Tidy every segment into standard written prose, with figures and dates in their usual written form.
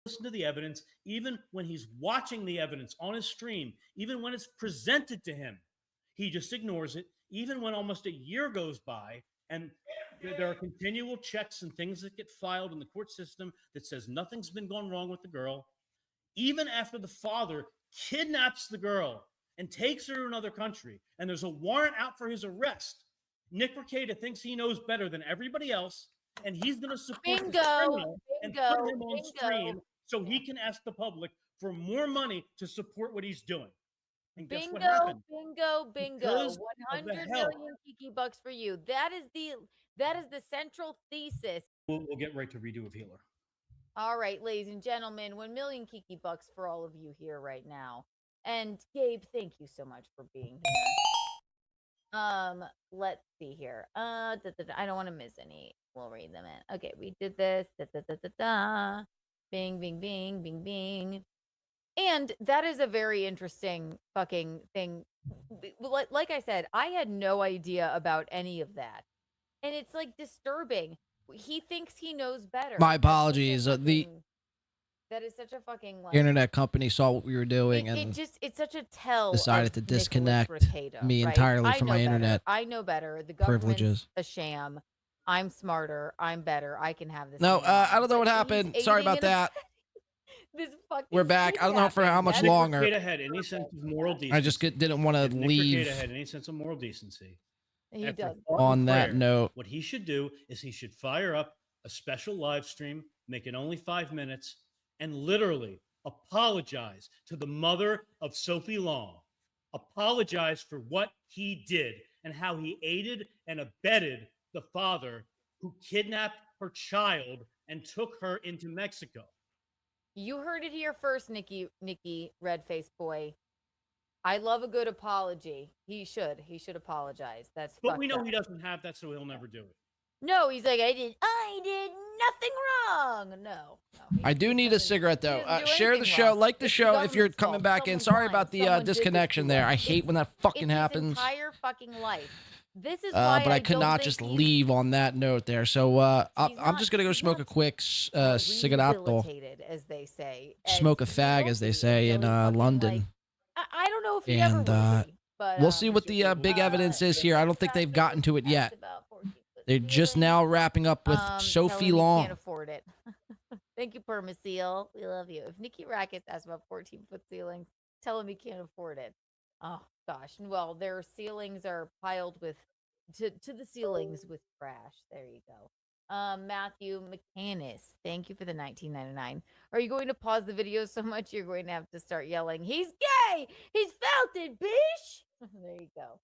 listen to the evidence, even when he's watching the evidence on his stream, even when it's presented to him, he just ignores it. Even when almost a year goes by and there are continual checks and things that get filed in the court system that says nothing's been gone wrong with the girl, even after the father kidnaps the girl and takes her to another country, and there's a warrant out for his arrest, Nick Rekieta thinks he knows better than everybody else, and he's going to support this criminal and put him on stream so he can ask the public for more money to support what he's doing. And guess what happened? Bingo. Because of the 100 help. million Kiki bucks for you. That is the central thesis. We'll get right to redo of Healer. All right, ladies and gentlemen, 1 million Kiki bucks for all of you here right now. And Gabe, thank you so much for being here. Let's see here. I don't want to miss any. We'll read them in. Okay, we did this. Bing, bing, bing, bing, bing. And that is a very interesting fucking thing. Like I said, I had no idea about any of that. And it's like disturbing. He thinks he knows better. My apologies. That is such a fucking like, internet company saw what we were doing it's such a tell. Decided to disconnect me entirely from my internet. I know better. The government's privileges. A sham. I'm smarter. I'm better. I can have this. No, I don't know what happened. Sorry about that. We're back. I don't know for how much longer. Nick Rekieta had any sense of moral decency. I just didn't want to leave. Nick Rekieta had any sense of moral decency. He does. On that note, what he should do is he should fire up a special live stream, make it only 5 minutes, and literally apologize to the mother of Sophie Long. Apologize for what he did and how he aided and abetted the father who kidnapped her child and took her into Mexico. You heard it here first, Nikki, red-faced boy. I love a good apology. He should apologize. But we know he doesn't have that, so he'll never do it. No, he's like, I did nothing wrong. No. I do need a cigarette though. Share the show, like the show if you're coming back in. Sorry about the disconnection there. I hate when that fucking happens. His entire fucking life. This is why but I could not just leave on that note there. So I'm just gonna go smoke a quick cigaretto. As they say. Smoke a fag, as they say in London. I don't know if he ever will be, but we'll see what the big evidence is here. I don't think they've gotten to it yet. They're just now wrapping up with Sophie Long. Can't afford it. Thank you, Permaseal. We love you. If Nikki Rackets asks about 14-foot ceilings, tell him he can't afford it. Oh gosh. Well, their ceilings are piled with to the ceilings with trash. There you go. Matthew McCannis, thank you for the $19.99. Are you going to pause the video so much you're going to have to start yelling, "He's gay! He's felt it, bitch!" There you go.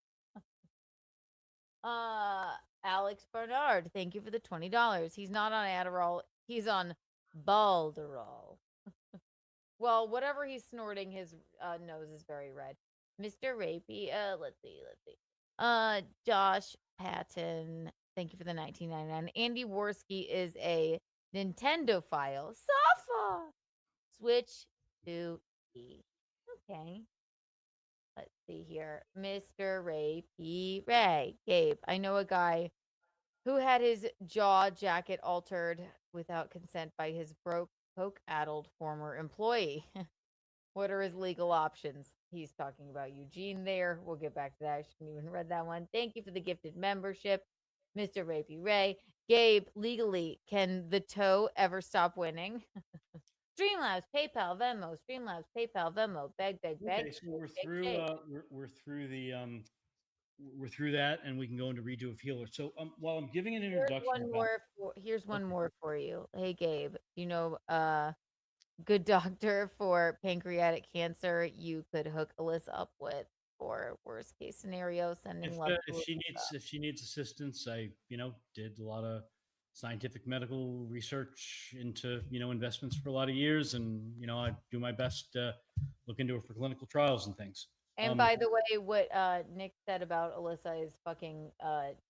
Alex Bernard, thank you for the $20. He's not on Adderall. He's on Balderol. Well, whatever he's snorting, his nose is very red. Mr. Rapey, let's see. Josh Patton, thank you for the $19.99. Andy Worski is a Nintendo file. Safa! Switch to E. Okay. Let's see here. Mr. Ray P. Ray. Gabe, I know a guy who had his jaw jacket altered without consent by his coke-addled former employee. What are his legal options? He's talking about Eugene there. We'll get back to that. I shouldn't even read that one. Thank you for the gifted membership, Mr. Ray P. Ray. Gabe, legally, can the toe ever stop winning? Streamlabs, PayPal, Venmo, Streamlabs, PayPal, Venmo, beg. Okay, so we're through that, and we can go into redo of Healer. So while I'm giving an introduction, here's one more for you. Hey Gabe, you know, good doctor for pancreatic cancer you could hook Alyssa up with for worst case scenario. Sending love. If she needs assistance, I did a lot of scientific medical research into investments for a lot of years, and I do my best to look into it for clinical trials and things. And by the way, what Nick said about Alyssa is fucking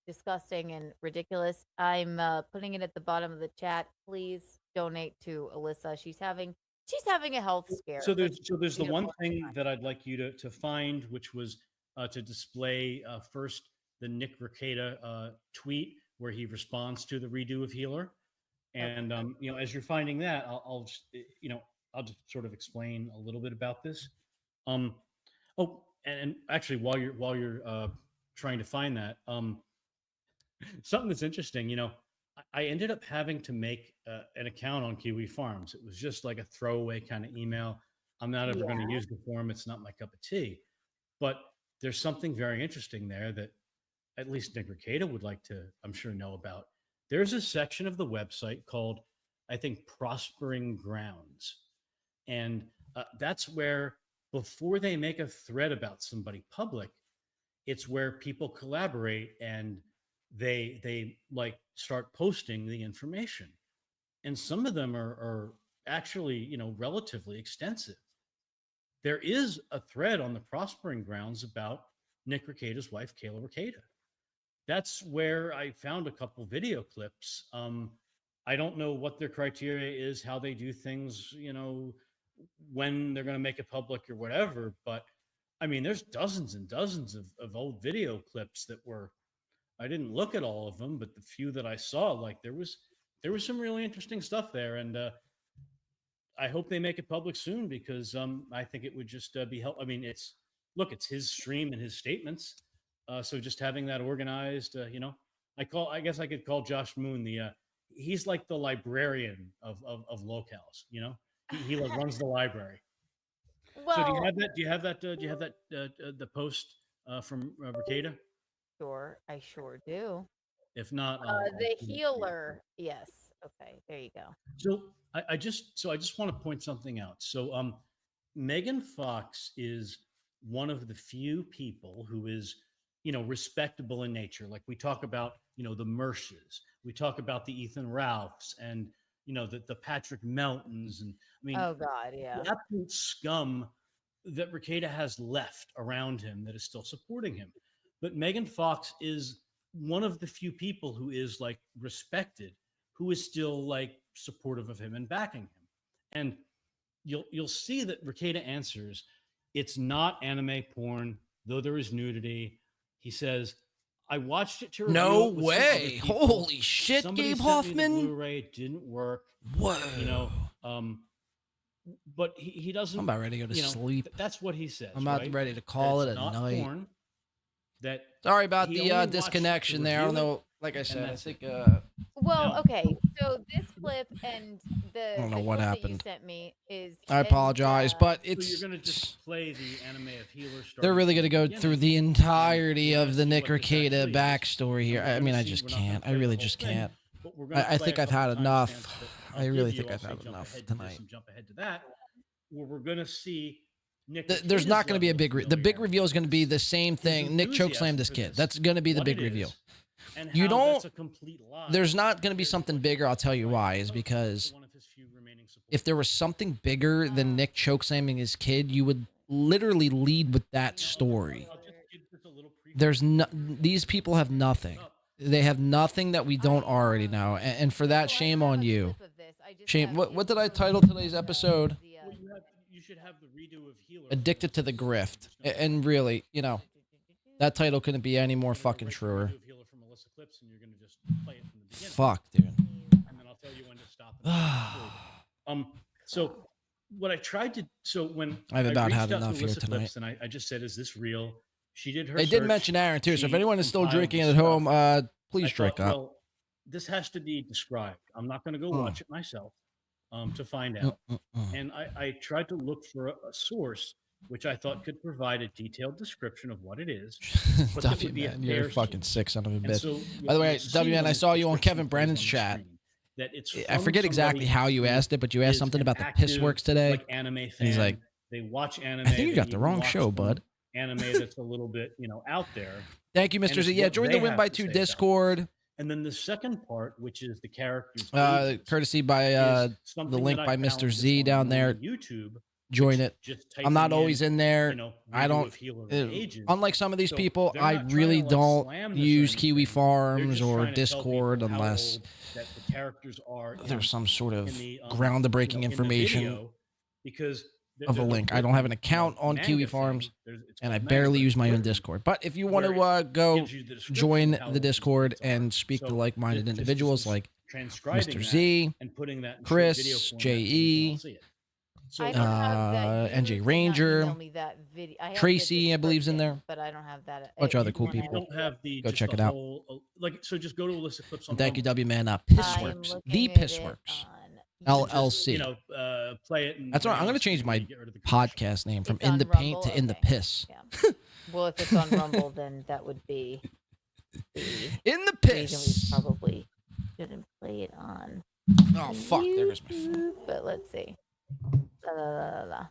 disgusting and ridiculous. I'm putting it at the bottom of the chat. Please donate to Alyssa. She's having a health scare. So there's the one thing that I'd like you to find, which was to display first the Nick Rekieta tweet where he responds to the redo of Healer. And as you're finding that, I'll just I'll just sort of explain a little bit about this. Um, oh, and actually, while you're trying to find that, something that's interesting, I ended up having to make an account on Kiwi Farms. It was just like a throwaway kind of email. I'm not ever going to use the form. It's not my cup of tea. But there's something very interesting there that at least Nick Rekieta would like to, I'm sure, know about. There's a section of the website called, I think, Prospering Grounds. And that's where, before they make a thread about somebody public, it's where people collaborate and they like start posting the information. And some of them are actually, relatively extensive. There is a thread on the Prospering Grounds about Nick Rekieta's wife, Kayla Rekieta. That's where I found a couple video clips. I don't know what their criteria is, how they do things, when they're going to make it public or whatever. But I mean, there's dozens and dozens of old video clips that were, I didn't look at all of them, but the few that I saw, like there was some really interesting stuff there. And I hope they make it public soon because I think it would just be helpful. I mean, it's his stream and his statements. So just having that organized, I guess I could call Josh Moon he's like the librarian of locales, he like runs the library. Well, so do you have that the post from Rekieta? Sure, I sure do. If not, the healer. Yes. Okay, there you go. So I just want to point something out. So Megan Fox is one of the few people who is, respectable in nature. Like we talk about, the Mershes, we talk about the Ethan Ralphs and, the Patrick Meltons. And I mean, oh God, yeah. The absolute scum that Rekieta has left around him that is still supporting him. But Megan Fox is one of the few people who is like respected, who is still like supportive of him and backing him. And you'll see that Rekieta answers, it's not anime porn, though there is nudity. He says, I watched it to review No it with way. Holy shit, Somebody Gabe sent me the Hoffman. Blu-ray, it didn't work. Whoa. But he doesn't. I'm about ready to go to sleep. That's what he says. I'm about ready to call it a night. Porn, that sorry about the disconnection there. I don't know. Like I said, I think. Well, okay. So this clip and the I don't know what happened. That you sent me is. I apologize, but it's. So you're gonna just play the anime of Healer. They're really gonna go through the entirety of the Nick Rekieta backstory here. I mean, I just can't. I really just can't. I think I've had enough. I really think I've had enough tonight. Jump ahead to that, where we're gonna see. There's not going to be a big. The big reveal is going to be the same thing. Nick chokeslammed this kid. That's going to be the big reveal. You don't. There's not going to be something bigger. I'll tell you why. Is because if there was something bigger than Nick chokeslamming his kid, you would literally lead with that story. There's no. These people have nothing. They have nothing that we don't already know, and for that, shame on you. Shame. What did I title today's episode? You should have the redo of Healer. Addicted to the Grift. And really, that title couldn't be any more fucking truer. Fuck, dude. And then I'll tell you when to stop. So what I tried to, when I've about had enough here tonight. And I just said, is this real? She did her They did mention Aaron too, so if anyone is still drinking at home, please drink up. Well, this has to be described. I'm not going to go watch it myself to find out. And I tried to look for a source which I thought could provide a detailed description of what it is. W, man, you're a fucking sick son of a bitch. So, by the way, W, man, I saw you on Kevin Brennan's chat. I forget exactly how you asked it, but you asked something about the piss works today. Like anime fan. He's like, they watch anime. I think you got the wrong show, bud. Anime that's a little bit, out there. Thank you, Mr. Z. Yeah, join the Win by 2 Discord. And then the second part, which is the characters, courtesy by the link by Mr. Z down there. YouTube. Join it. I'm not always in there. I don't. Unlike some of these people, I really don't use Kiwi Farms or Discord unless there's some sort of groundbreaking information of a link. I don't have an account on Kiwi Farms, and I barely use my own Discord. But if you want to go join the Discord and speak to like-minded individuals like transcribing Mr. Z, and putting that in Chris, video format JE, so we can all see it. So I don't have that. NJ You cannot Ranger, email me that video. I have the Tracy, I believe's in there. description, but I don't have that. Bunch of other If cool you wanna- people. don't have the Go just check the it out. whole, so just go to Alyssa Clips on And thank you, Rumble. W Man. I'm Pissworks, looking the at it Pissworks, on LLC. You know, play it. And That's right. I'm going to change my podcast name from It's In on the Paint Rumble? to In the Okay. Piss. Yeah. Well, if it's on Rumble, then that would be the In the reason we Piss. probably shouldn't play it on. Oh fuck! There goes my phone. YouTube, but let's see. La, la, la, la.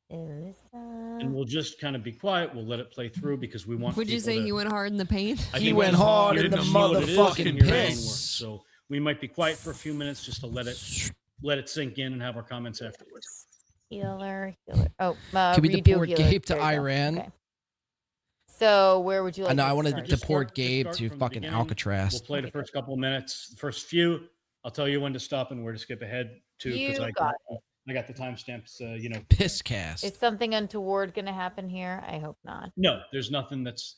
And we'll just kind of be quiet. We'll let it play through because we want. Would you say he went hard in the paint? He went hard in the motherfucking piss. So we might be quiet for a few minutes just to let it sink in and have our comments afterwards. Healer. Oh, Can we redo deport healer. Gabe to There you go. Iran? Okay. So where would you like? I know. I to want to start? deport Just Gabe start to from the fucking beginning. Alcatraz. We'll play the first couple of minutes, the first few. I'll tell you when to stop and where to skip ahead to because You got I got the timestamps. Pisscast. Is something untoward going to happen here? I hope not. No, there's nothing that's.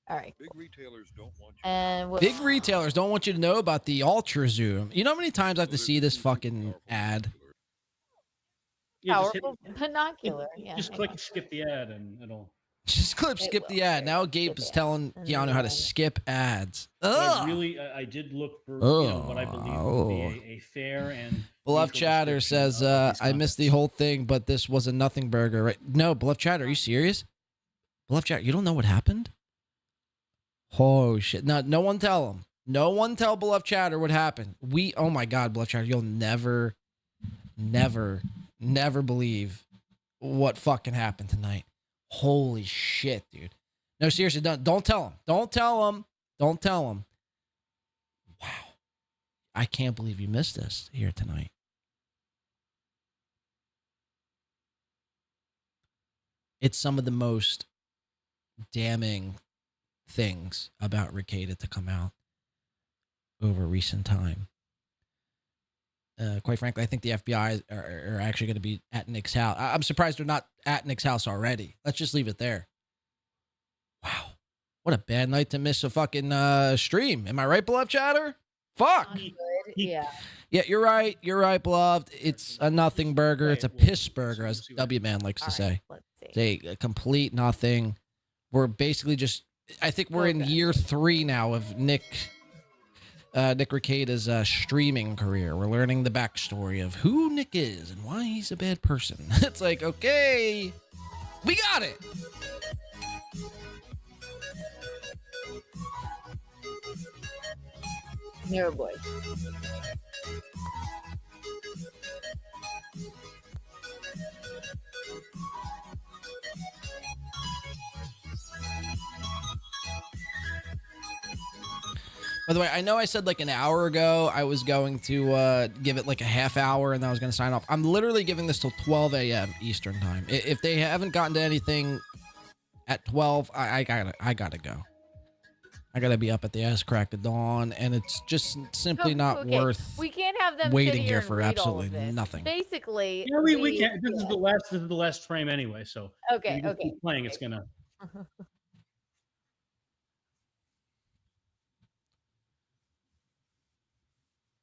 All right. Big retailers don't want you. And what, Big retailers don't want you to know about the Ultra Zoom. You know how many times I have to see this fucking ad? Yeah, just hit- powerful binocular. Yeah. just I click know. skip the ad and it'll. Just clip, It skip will. the ad. Now Gabe Skip is the telling ad. Keanu how to And skip ads. But Ugh. I did look for what I believe would be a fair and. Beloved neutral Chatter description says, of these I missed the contents. whole thing, but this was a nothing burger, right? No, Beloved Chatter, are you serious? Beloved Chatter, you don't know what happened? Oh, shit. No one tell him. No one tell Beloved Chatter what happened. Oh my God, Beloved Chatter, you'll never believe what fucking happened tonight. Holy shit, dude. No, seriously, don't tell him. Don't tell him. Don't tell him. Wow. I can't believe you missed this here tonight. It's some of the most damning things about Ricada to come out over recent time. Quite frankly, I think the FBI are actually going to be at Nick's house. I'm surprised they're not at Nick's house already. Let's just leave it there. Wow. What a bad night to miss a fucking stream. Am I right, Beloved Chatter? Fuck. Not good. Yeah. Yeah, you're right. You're right, Beloved. It's a nothing burger. It's a piss burger, as W Man likes to All say. right. Let's see. It's a complete nothing. We're basically just, I think we're in Okay. year 3 now of Nick Ricada's streaming career. We're learning the backstory of who Nick is and why he's a bad person. It's like, okay, we got it. Mirror boy. By the way, I know I said like an hour ago I was going to give it like a half hour and then I was going to sign off. I'm literally giving this till 12 a.m. Eastern time. If they haven't gotten to anything at 12, I gotta go. I gotta be up at the ass crack of dawn, and it's just simply not Okay, worth We can't have them waiting sit here and for read all of absolutely this. nothing. Basically, Yeah, we can't. This is the last frame anyway. So Okay. if you just Okay. keep playing, it's gonna.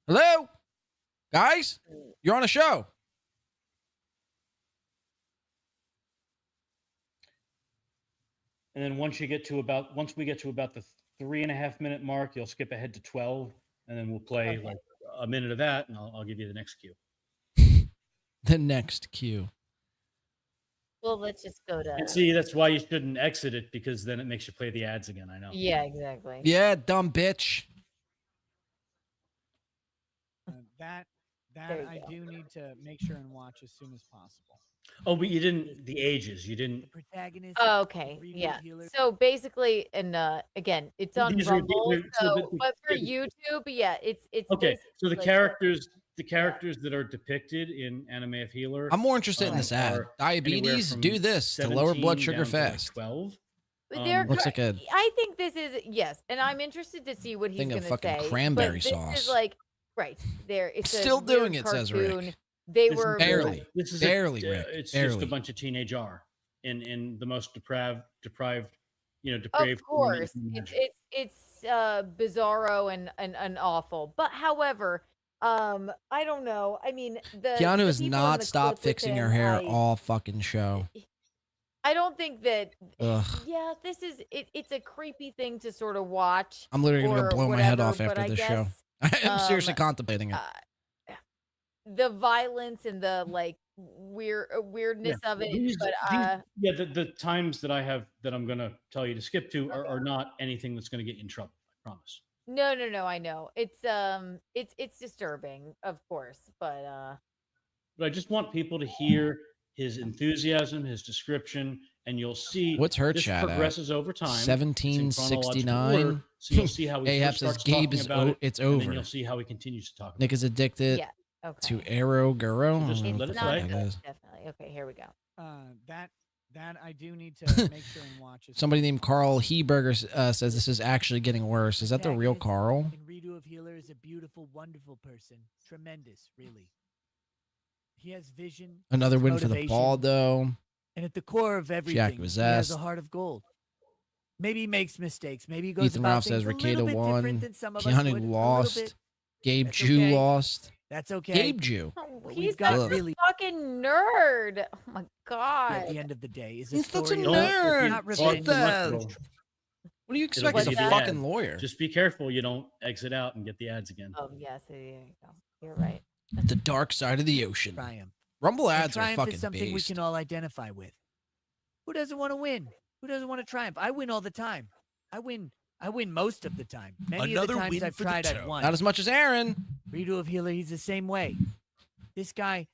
Hello, guys, you're on a show. And then once we get to about the 3.5 minute mark, you'll skip ahead to 12, and then we'll play Okay. like a minute of that, and I'll give you the next cue. The next cue. Well, let's just go to. And see, that's why you shouldn't exit it because then it makes you play the ads again. I know. Yeah, exactly. Yeah, dumb bitch. That There you I go. do need to make sure and watch as soon as possible. Oh, but you didn't. The ages. You didn't. The protagonist. Oh, okay. Reboot Yeah. healer. So basically, and again, it's on These are- Rumble. these are- so So, the- but for the- YouTube, yeah, it's Okay, so the basically like- characters that are depicted in Anime of Healer. I'm more interested in um, this ad. are anywhere Diabetes, from do this to lower 17 blood sugar down to, like, fast. 12. They're Looks great. like a I think this is yes, and I'm interested to see what he's thing going of to fucking say. cranberry but this sauce. is like right there. It's Still a weird doing it, says Rick. cartoon. They This is were barely. This is Barely, a, Rick, it's just barely. a bunch of teenage R in the most deprived depraved. Of course, it's bizarro and awful. But however, I don't know. I mean, Keanu the has people in not the stopped clip with fixing him, her hair all fucking show. I don't think that. Ugh. Yeah, this is it's a creepy thing to sort of watch. I'm literally gonna or go blow my head whatever, off but after I this show. guess, I'm seriously contemplating it. The violence and the like weirdness of it, the times that I'm gonna tell you to skip to are not anything that's gonna get you in trouble. I promise. No, I know. It's disturbing, of course, but I just want people to hear his enthusiasm, his description, and you'll see What's her this chat progresses at? over time. 1769. So you'll see how he Ahab first says starts Gabe talking is about it, it's and over. then you'll see how he continues to talk about Nick is addicted to Arrow Guro. Just it's let it not play. good, definitely. Okay, here we go. That I do need to make sure and watch. Somebody named Carl Heberger says this is actually getting worse. Is that the real Carl? And Redo of Healer is a beautiful, wonderful person. Tremendous, really. He has vision. Another has win for the motivation, Baldo. And at the core of everything, he has Zest. a heart of gold. Maybe he makes mistakes. Maybe he goes Ethan about Ralph things says a little Ricada bit won. different than some of us Keanu would, a little lost. bit. Gabe That's Jew okay. lost. That's okay. Gabe Jew. But He's we've got such really, a fucking nerd. Oh my god. at the end of the day, is a He's such a story of nerd. not Fuck revenge. that. What do you expect as get a the fucking ad. lawyer? Just be careful you don't exit out and get the ads again. Oh yes, there you go. You're right. The dark side of the ocean. Triumph. Rumble And ads are triumph fucking is something we based. can all identify with. Who doesn't want to win? Who doesn't want to triumph? I win all the time. I win most of the time. Many of the times I've tried, I've won. Not as much as Aaron. Redo of Healer, he's the same way. This guy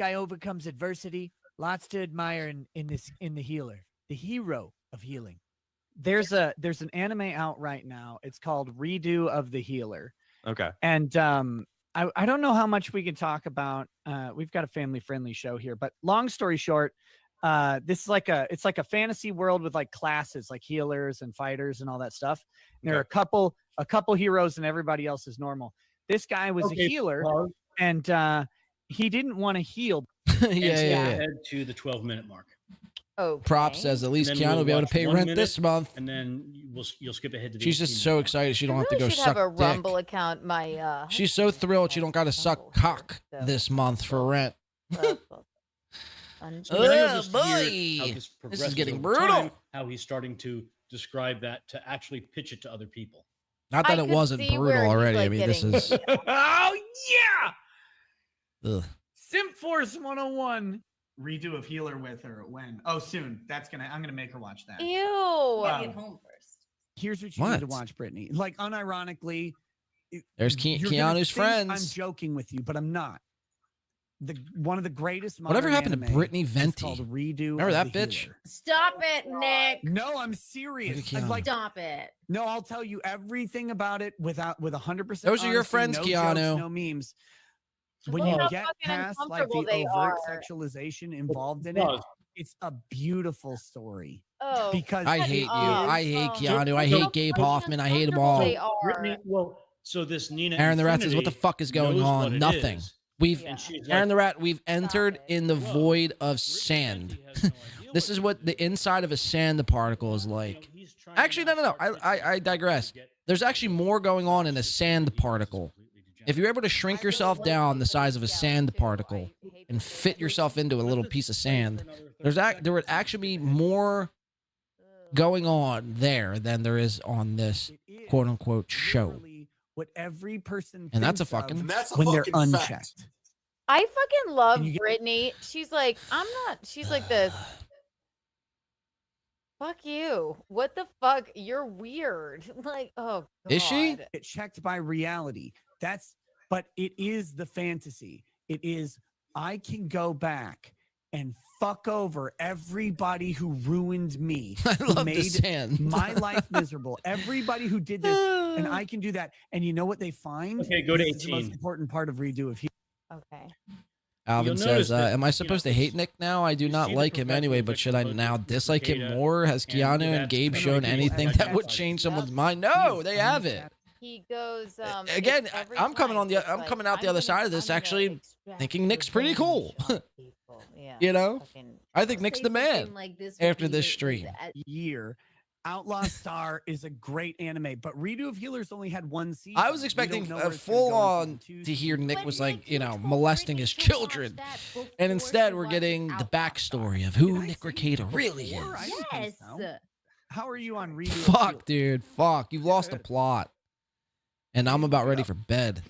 overcomes adversity. Lots to admire in the healer, the hero of healing. There's an anime out right now. It's called Redo of the Healer. Okay. And I don't know how much we can talk about. We've got a family friendly show here, but long story short, this is it's like a fantasy world with like classes, like healers and fighters and all that stuff. And there are a couple heroes and everybody else is normal. This guy was a healer, and he didn't want to heal. yeah. Head to the 12-minute mark. Oh, Prop says at least Keanu will be able to pay rent this month. And then you'll skip ahead to the She's just so excited she don't have to go should suck have a dick. Rumble account. My She's so thrilled she don't got to suck cock this month for rent. Oh boy, this is getting brutal. How he's starting to describe that to actually pitch it to other people. Not that it wasn't brutal already. Like I mean, this is. Oh yeah. Ugh. Simp Force 101. Redo of Healer with her when? Oh, soon. I'm gonna make her watch that. Ew. Get home first. Here's what you need to watch, Brittany. Like unironically, there's Keanu's friends. I'm joking with you, but I'm not. One of the greatest. Whatever happened to Brittany Venti? Called Redo. Remember that bitch? Healer. Stop it, Nick. No, I'm serious. Stop it. No, I'll tell you everything about it with 100%. Those are your friends, no Keanu. Jokes, no memes. When you get past like the overt sexualization involved in it, it's a beautiful story. Oh, because I hate you. I hate Keanu. I hate Gabe Hoffman. I hate them all. Brittany, so this Nina Aaron the Rat says, Infinity "What the fuck is going knows on? what it Nothing. is." We've And she's Aaron like, the Rat. We've entered in the void of sand. This is what the inside of a sand particle is like. Actually, no. I digress. There's actually more going on in a sand particle. If you're able to shrink yourself down the size of a sand particle and fit yourself into a little piece of sand, there would actually be more going on there than there is on this quote unquote show. What every person And that's a thinks fucking of when they're unchecked. I fucking love Brittany. She's like, she's like this. Fuck you. What the fuck? You're weird. Like, oh God. Is she? Get checked by reality. But it is the fantasy. It is, I can go back and fuck over everybody who ruined me. I who love made the sand. my life miserable. Everybody who did this, and I can do that. And you know what they find? Okay, go to This is the 18. most important part of Redo of Healing. Okay. Alvin You'll notice says, that, "Am I supposed to hate Nick now? I do not see the like him anyway, professional but should I victim now hood dislike him Cicada, more? Has and Keanu and that's Gabe kinda shown like anything like that would that's change like- someone's mind? No, they haven't. He goes Again, it's every I'm coming time on the it's I'm like, coming out the I'm other gonna- side of this I'm gonna actually extract thinking Nick's pretty revenge cool. on people. Yeah, You know? fucking- I think Nick's the man Like this after would this be stream. at- Year. Outlaw Star is a great anime, but Redo of Healers only had one season. I was We expecting don't know where a it's gonna go in full on season two, to hear season Nick three. was But like, Nick, you you know, told molesting Brittany his to watch children. that And before instead, she we're watched getting the Outlaw backstory of Did who I Nick say Rekieta really before? I is. didn't think Yes. so. How are you on Redo of Fuck, Healers? dude. Fuck. You've lost the plot. And I'm about ready for bed.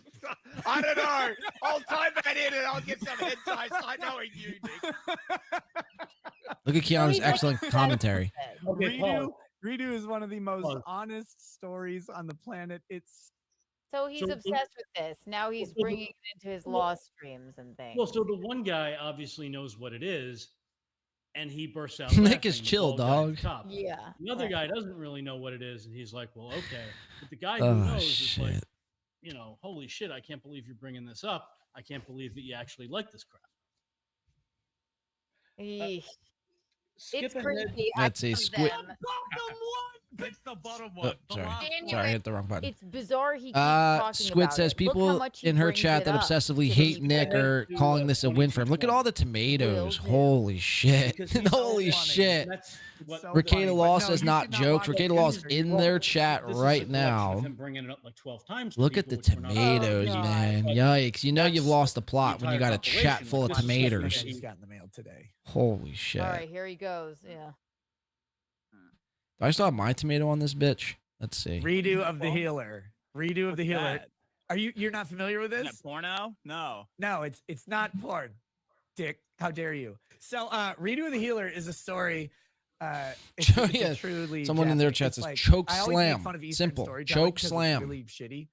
I don't know. I'll type that in and I'll get some head ties. I know you, Nick. Look at So Keanu's he's, like, excellent obsessed commentary. with it. Okay, Paul. Redo is one of the most Pause. honest stories on the planet. It's So he's So- obsessed with this. Now he's so the- bringing it into his law streams and things. Well, so the one guy obviously knows what it is, and he bursts out. Nick is laughing, the chill, bald guy at the dog. top. Yeah. The other right. guy doesn't really know what it is, and he's like, "Well, okay." But the guy who Oh, knows is like, shit. you know, holy shit! I can't believe you're bringing this up. I can't believe that you actually like this crap. Eesh. Skip It's ahead. crazy. Let's see, I Squid. love them. It's the bottom Oh, one. The sorry. last Sorry, I Anyway, hit the wrong button. It's bizarre he keeps talking Squid about says it. Look how people much he in her brings chat it that up obsessively to hate people. Nick are To, calling this a win for him. Look at all the tomatoes. Will do. Holy shit. Because he's so Holy funny. shit. That's what So Ricada funny, but Law no, says you not should not jokes. watch Ricada it. Law's It's in Well, their chat this is a right collection now. of him bringing it up like 12 times. to Look at the people, which we're not- tomatoes, Oh, God. man. But Yikes. You know you've that's lost the plot when you got entire a chat compilation. full of This is just tomatoes. something He's got in the mail today. Holy shit. All right, here he goes. Yeah. Do I still have my tomato on this bitch? Let's see. Redo of the Healer. Redo of the Healer. That? You're not familiar with Is this? that porno? No. No, it's not porn. Dick, how dare you? So Redo of the Healer is a story. It's a Yeah, truly someone in their Japanese- chat it's says like- choke I always make slam. fun of Eastern Simple. storytelling Choke 'cause it's slam. really shitty.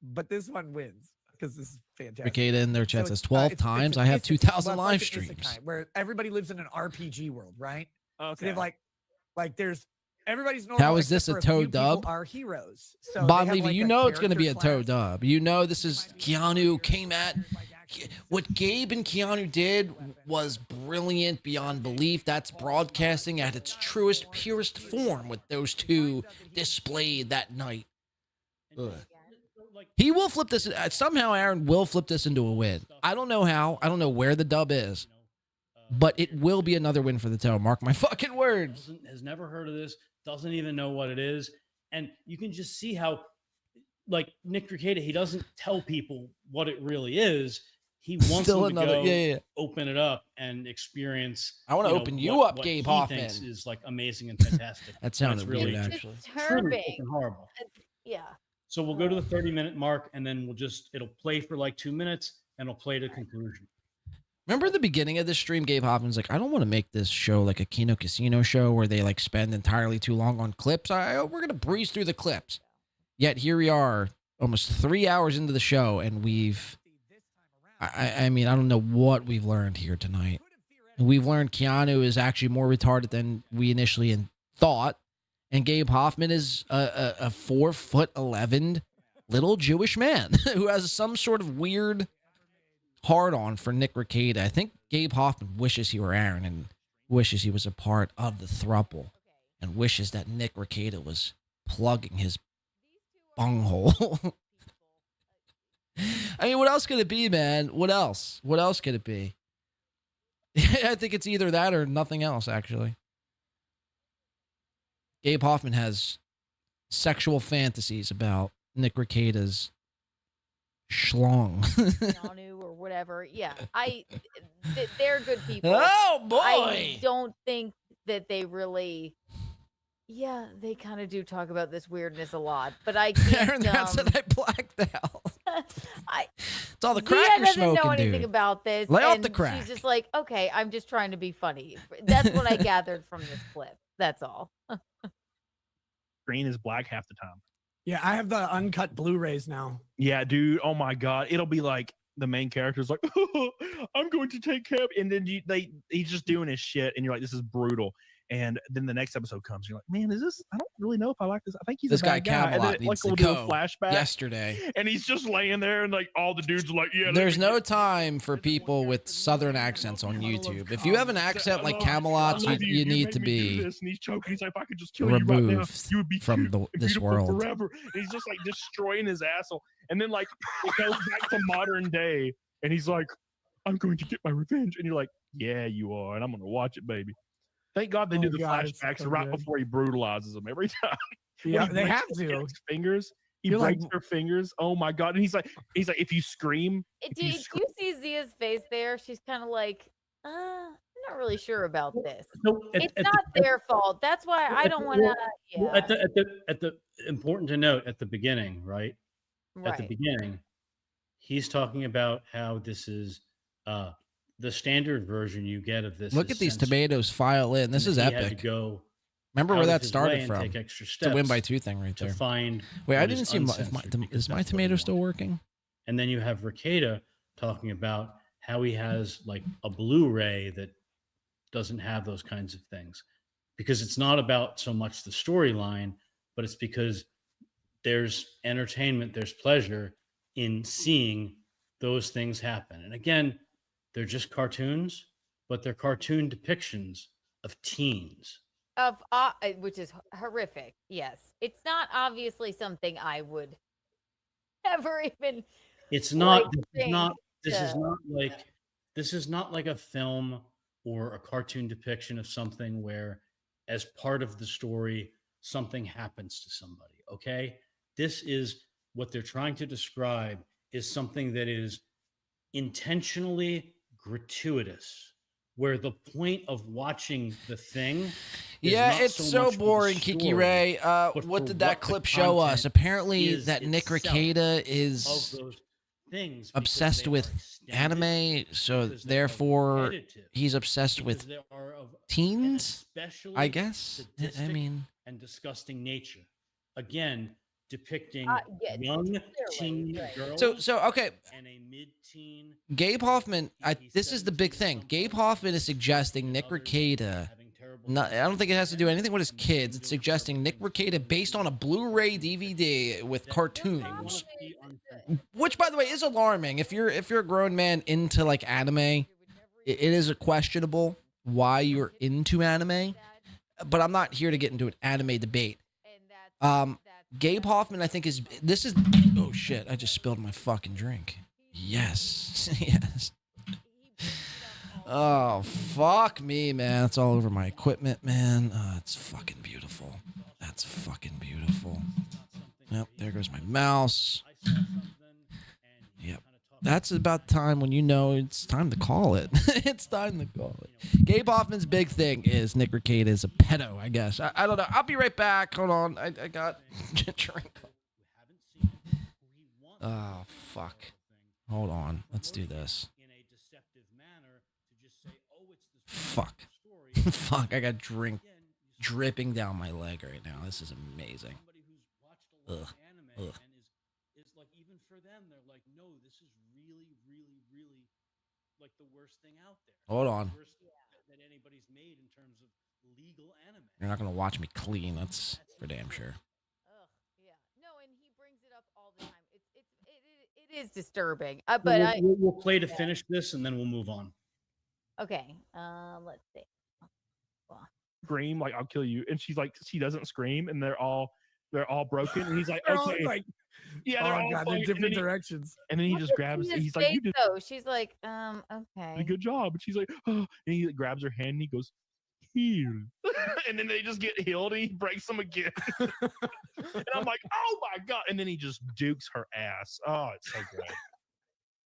But this one wins because this is fantastic. Ricada in their chat So says it's, 12 it's times. a- I have it's- 2,000 well, live it's like an streams. isekai, where everybody lives in an RPG world, right? Okay. So they have like there's everybody's normal. How is this except a for toe few people dub? Are heroes. So they Bon have, Levy, like, you a know it's going to be a character toe class. dub. You know this is Keanu came at. What Gabe and Keanu did was brilliant beyond belief. That's broadcasting at its truest, purest form with those two displayed that night. Ugh. Like, He will flip this. Somehow Aaron will flip this into a win. I don't know how. I don't know where the dub is. But it will be another win for the toe. Mark my fucking words. has never heard of this, doesn't even know what it is. And you can just see how, like Nick Rekieta, he doesn't tell people what it really is. He wants Still them to another. go Yeah. open it up and experience. I want to know, open you what- up, what Gabe he Hoffman. thinks is like amazing and fantastic. That sounded really weird, just actually. Truly Disturbing. fucking horrible. Yeah. So we'll go to the 30-minute mark, and then it'll play for like 2 minutes, and it'll play to conclusion. Remember the beginning of this stream, Gabe Hoffman's like, I don't want to make this show like a Kino Casino show where they like spend entirely too long on clips. We're going to breeze through the clips. Yet here we are almost 3 hours into the show, and I mean, I don't know what we've learned here tonight. We've learned Keanu is actually more retarded than we initially thought. And Gabe Hoffman is a 4'11" little Jewish man who has some sort of weird hard on for Nick Rekieta. I think Gabe Hoffman wishes he were Aaron and wishes he was a part of the throuple and wishes that Nick Rekieta was plugging his bunghole. I mean, what else could it be, man? What else? What else could it be? I think it's either that or nothing else, actually. Gabe Hoffman has sexual fantasies about Nick Rekieta's schlong. Keanu or whatever. Yeah. They're good people. Oh, boy. I don't think that they really. Yeah, they kind of do talk about this weirdness a lot, but I can't. Aaron, that's what I blacked out. It's all the crack Leah you're doesn't smoking, know anything dude. about this. Lay off and the crack. She's just like, okay, I'm just trying to be funny. That's what I gathered from this clip. That's all. Screen is black half the time. Yeah, I have the uncut Blu-rays now. Yeah, dude. Oh my god, it'll be like the main character's like, "I'm going to take care of," and then he's just doing his shit, and you're like, "This is brutal." And then the next episode comes, you're like, "Man, is this? I don't really know if I like this. I think he's This a guy bad guy." And then Camelot it, needs to we'll do a go flashback, yesterday. and he's just laying there, and like all the dudes are like, "Yeah." let There's me no get- time for people with southern accents on YouTube. If you have an accent like Camelot's, I love you need make to me do be this. And he's choking. He's like, "If I could just kill you right now, removed you would be from cute and this beautiful world." forever." And he's just like destroying his asshole. And then like it goes back to modern day, and he's like, "I'm going to get my revenge," and you're like, "Yeah, you are," and I'm gonna watch it, baby. Thank God they do the God, it's flashbacks so right good. before he brutalizes them every time. When Yeah, he they breaks have those to. kids' fingers. He You're like- breaks their fingers. Oh my God! And he's like, if you scream, Do you see Zia's face there? She's kind of like, I'm not really sure about this. So It's not their fault. That's why I don't want to. Well, Yeah, at the important to note at the beginning, right? At the right. beginning, he's talking about how this is the standard version you get of this. Look is at these censored, tomatoes file in. This and is that he had to epic. go Remember out where of that his started way and from? take extra It's a win steps by 2 thing right to there. find. Wait, I what didn't is see my, uncensored because is my that's what he tomato still wanted. working? And then you have Ricada talking about how he has like a Blu-ray that doesn't have those kinds of things, because it's not about so much the storyline, but it's because there's entertainment, there's pleasure in seeing those things happen. And again, they're just cartoons, but they're cartoon depictions of teens. Which is horrific. Yes, it's not obviously something I would ever even. It's not. Like, This is not. This is yeah. not like. This is not like a film or a cartoon depiction of something where, as part of the story, something happens to somebody. Okay, this is what they're trying to describe is something that is intentionally gratuitous, where the point of watching the thing is Yeah, not it's so so much for the boring, Kiki story, Ray. but What for did that what the clip show us? content Apparently, is that Nick itself Ricada of is those things, because obsessed they with are extended, anime, so because they are therefore repetitive, he's obsessed because with they are of an teens, especially I guess. I sadistic mean, and disgusting nature. Again, depicting Yeah, young clearly, teen right. girls so okay. and a mid-teen. Gabe Hoffman, He this is the big 17 thing. at Gabe some point, Hoffman is suggesting and Nick others Ricada. having terrible I don't think it has to do anything with his and then kids. It's doing suggesting Nick terrible Ricada things. based on a Blu-ray DVD with That cartoons. wanna see uncensored. Which, by the way, is alarming. If you're a grown man into like anime, it is a questionable why you're into anime. But I'm not here to get into an anime debate. Gabe Hoffman, I think this is. Oh shit! I just spilled my fucking drink. Yes, yes. Oh fuck me, man! It's all over my equipment, man. It's fucking beautiful. That's fucking beautiful. Yep, there goes my mouse. Yep. That's about time when you know it's time to call it. It's time to call it. Gabe Hoffman's big thing is Nick Ricada is a pedo, I guess. I don't know. I'll be right back. Hold on. I got a drink. Oh, fuck. Hold on. Let's do this. Fuck. Fuck. I got drink dripping down my leg right now. This is amazing. Ugh. Ugh. Is like, even for them, they're like, no, this is really, really, really like the worst thing out there. Hold on. The worst that anybody's made in terms of legal anime. You're not going to watch me clean. That's for damn sure. Ugh, yeah. No, and he brings it up all the time. It is disturbing. But We'll play to finish this, and then we'll move on. okay. Let's see. Scream like I'll kill you, and she's like she doesn't scream, and they're all broken, and he's like They're all, okay, like, yeah, oh they're all god, fine. they're different directions. And then he Look just at grabs. Zia's He's like, "You face, did though. She's like, okay. a good job," and she's like, "Oh," and he grabs her hand, and he goes, "Heal," and then they just get healed, and he breaks them again. And I'm like, "Oh my god!" And then he just dukes her ass. Oh, it's so good.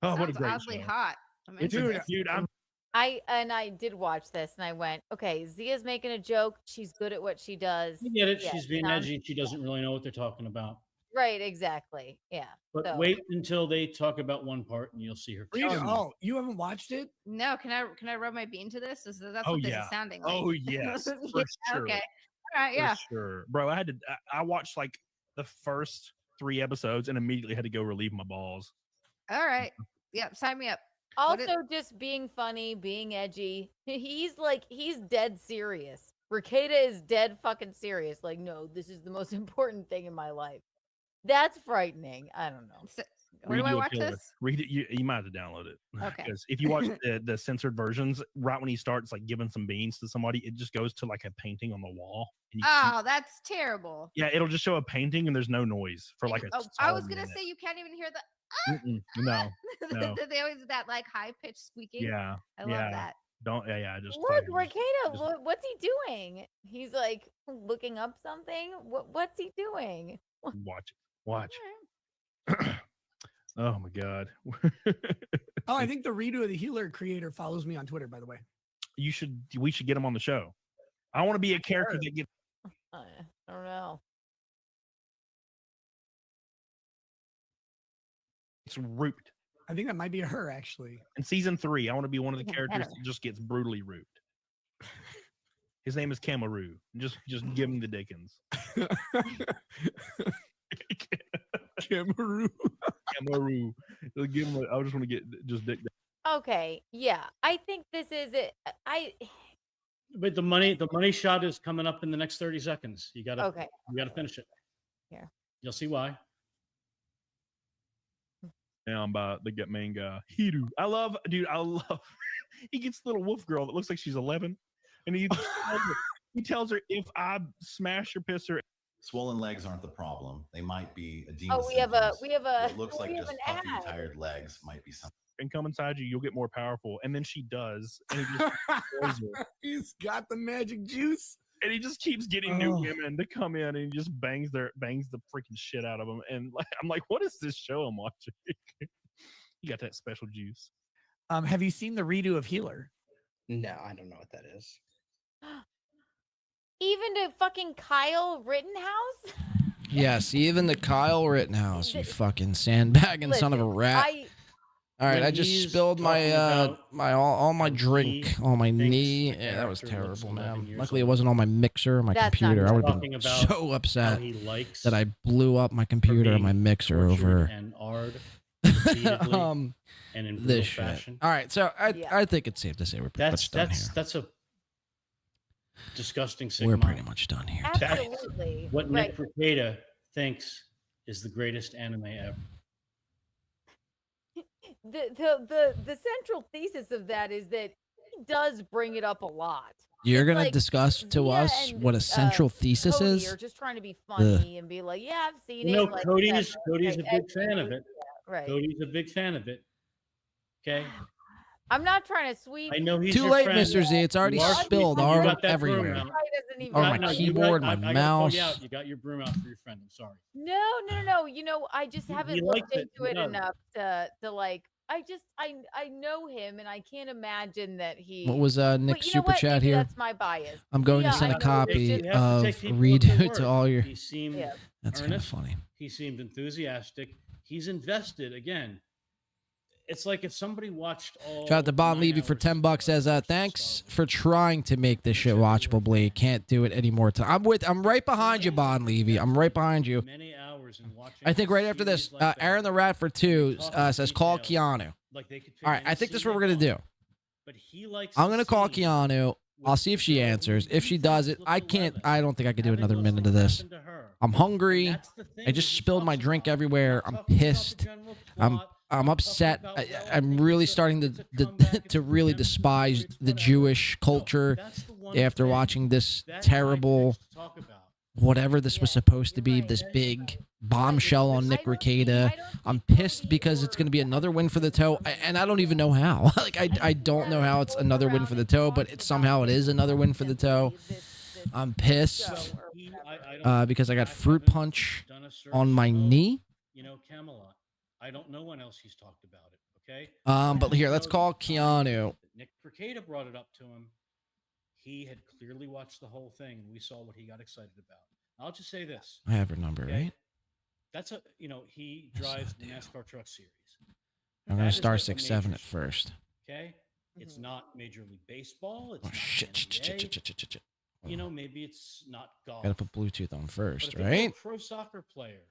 Oh, what a Sounds great oddly show. hot. I'm It's into a, this. dude, I'm I did watch this and I went, okay, Zia's making a joke. She's good at what she does. I get it. Yeah, She's being sounds- edgy. She doesn't really know what they're talking about. Right, exactly. Yeah. But So- wait until they talk about one part, and you'll see her. Oh, you haven't watched it? No, can I rub my bean to this? That's Oh, what this yeah. is sounding like. oh yes, for Yeah, sure. Okay. All right. Yeah. For sure, bro. I watched like the first 3 episodes and immediately had to go relieve my balls. All right. Yep. Sign me up. What Also, just being funny, being edgy. He's dead serious. Ricada is dead fucking serious. Like, no, this is the most important thing in my life. That's frightening. I don't know. So, where do I Redo a watch killer. this? Read it. You might have to download it. Okay. Because if you watch the censored versions, right when he starts like giving some beans to somebody, it just goes to like a painting on the wall. And you Oh, that's terrible. yeah, it'll just show a painting and there's no noise for like a. Oh, I was solid gonna minute. say you can't even hear the. Mm-mm, no. No. They always do that like high pitched squeaking. Yeah. I love yeah. that. Don't. Yeah. Just Look, fucking Ricado, just look, what's he doing? He's like looking up something. What's he doing? watch it. Watch. Oh my god. Oh, I think the redo of the healer creator follows me on Twitter, by the way. We should get him on the show. I want to be a character that gets. I don't know. It's root. I think that might be her, actually. In season 3, I want to be one of the Even characters better. that just gets brutally root. His name is Cameru. Just give him the Dickens. Cameroon. Cameru. Give him. I just want to get just Dick. Okay, yeah, I think this is it. But the money shot is coming up in the next 30 seconds. You gotta finish it. Here. You'll see why. Down by the main guy. Hiru. I love. He gets the little wolf girl that looks like she's 11, and he tells her, if I smash or piss her. Swollen legs aren't the problem. They might be edema. Oh, we have a. It looks like we have just an puffy, ad. tired legs might be something. And come inside you, you'll get more powerful. And then she does, and he just destroys her. He's got the magic juice. And he just keeps getting new women to come in, and he just bangs the freaking shit out of them. And I'm like, what is this show I'm watching? You got that special juice. Have you seen the redo of Healer? No, I don't know what that is. Even to fucking Kyle Rittenhouse? Yes, even the Kyle Rittenhouse, you fucking sandbagging son of a rat. All right, I just spilled my all my drink on my knee. Yeah, that was terrible, man. Luckily, it wasn't on my mixer or my computer. I would have been so upset that I blew up my computer and my mixer over this shit. All right, so I think it's safe to say we're pretty much done here. That's a disgusting signal. We're pretty much done here. Absolutely. What Nick Ricada thinks is the greatest anime ever. The central thesis of that is that he does bring it up a lot. You're going to discuss to us what a central thesis Cody is? are just trying to be funny and be like, yeah, I've seen it. No, like, Cody's a big fan of it. Right. Cody's a big fan of it. Okay. I'm not trying to sweep. I know he's too your late, friend. Mr. Z. It's already You are spilled sweeping. You got that everywhere. broom out. Oh, my No, keyboard, I my gotta mouse. call you out. You got your broom out for your friend. I'm sorry. No. You know, I just haven't he looked likes it. into He it does. enough to like. I know him, and I can't imagine that he. What was But Nick's you know super what? chat Maybe here? That's my bias. I'm going to Yeah, send I a know copy You have to of take people at their redo to word. all your. He seemed That's kind of earnest. funny. He seemed enthusiastic. He's invested again. It's like if somebody watched all. Shout out to Bon 9 Levy for hours $10. Says, thanks for trying to make this shit watchable, Blade. Can't do it anymore. I'm right behind you, Bon Levy. I'm right behind you. Many hours in watching I think right after this, series like that, Aaron the Rat for 2 says, call Keanu. like they could pick All right, any I think this is scene what we're they going to do. want, But he likes. I'm going the to call scene Keanu. I'll with see if the she girl who answers. If she he does thinks it, I looks can't. 11, I don't think I could do having another those minute of things this. happen to her. I'm hungry. That's the thing I that just he spilled my talks drink about. everywhere. Not I'm talking about the pissed. general I'm plot, I'm not upset. talking about, well, I I'm think really it's a- starting it's a comeback, it's to a really redemption despise story, it's the whatever. Jewish No, culture that's the one after thing watching this that guy terrible thinks to talk about. whatever this was supposed to be, this big bombshell on Nick Ricada. I'm pissed because it's going to be another win for the toe, and I don't even know how. Like I don't know how it's another win for the toe, but it somehow it is another win for the toe. I'm pissed because I got fruit punch Done a search on my of, knee. You know, Camelot. I don't know when else he's talked about it. Okay. But here, let's call Keanu. Nick Ricada brought it up to him. He had clearly watched the whole thing, and we saw what he got excited about. I'll just say this. I have her number, Okay? right? That's he drives the NASCAR Truck Series. I'm That going is to star like a 6-7 major at sport, first. Okay, it's not Major League Baseball. It's Oh, not shit. NBA. You know, maybe it's not golf. Got to put Bluetooth on But first, if you're a right? pro soccer player,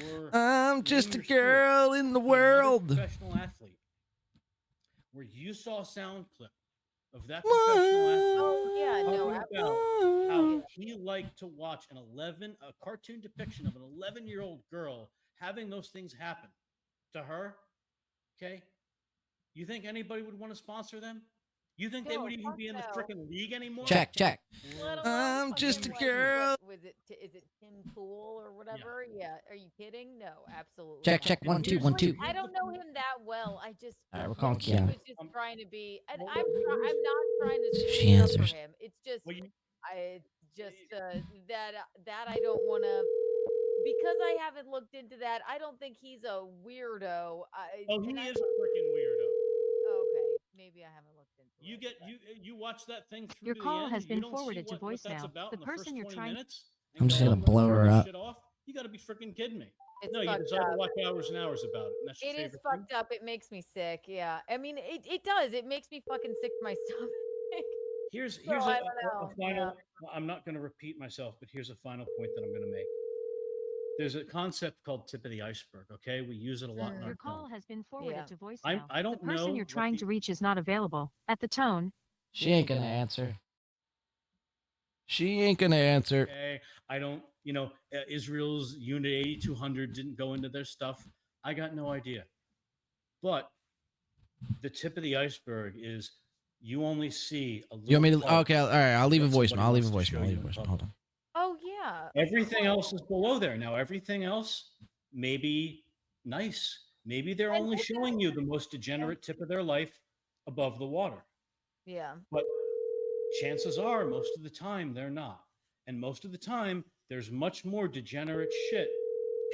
or I'm just a name your sport, girl in the another world. professional athlete, where you saw a sound clip of that professional athlete. Oh yeah, no, talking about how he liked to watch a cartoon depiction of an 11-year-old girl having those things happen to her. Okay, you think anybody would want to sponsor them? You think they No, would even fuck be in the no. freaking league anymore? Check. Let alone I'm fucking, just a like, girl. what was it? Is it Tim Pool or whatever? Yeah. Are you kidding? No, absolutely. Check. not. 1 2 1 2. I don't know him that well. I just. All right, we're calling He Keanu. was just trying to be, and I'm not trying to She stand up for answers. him. It's just, Well, you- I just that I don't want to. Because I haven't looked into that, I don't think he's a weirdo. Oh, he is a freaking weirdo. Okay, maybe I haven't looked into You it. get you watch that thing through Your to call the end. has been You don't forwarded see to what that's voicemail. about The in the person first you're 20 trying- minutes. I'm just gonna blow her up. Shit off. You got to be freaking kidding me. It's No, you fucked decide to up. watch hours and hours about it. And that's your It is favorite thing? fucked up. It makes me sick. Yeah. I mean, it does. It makes me fucking sick to my stomach. Here's So, a I don't know. final. I'm not going to repeat myself, but here's a final point that I'm going to make. There's a concept called tip of the iceberg. Okay, we use it a lot in our Your call film. has been forwarded to voicemail. I don't The person know you're what trying the- to reach is not available. At the tone, She ain't gonna answer. She ain't gonna answer. Okay, I don't. Israel's Unit 8200 didn't go into their stuff. I got no idea. But the tip of the iceberg is you only see a little. You want me to? part Okay, all right. I'll leave a that voicemail. somebody I'll leave a wants to show voicemail. I'll you leave a in voicemail. public. Hold on. Oh yeah. Everything else is below there. Now, everything else may be nice. Maybe they're only showing you the most degenerate tip of their life above the water. Yeah. But chances are, most of the time, they're not. And most of the time, there's much more degenerate shit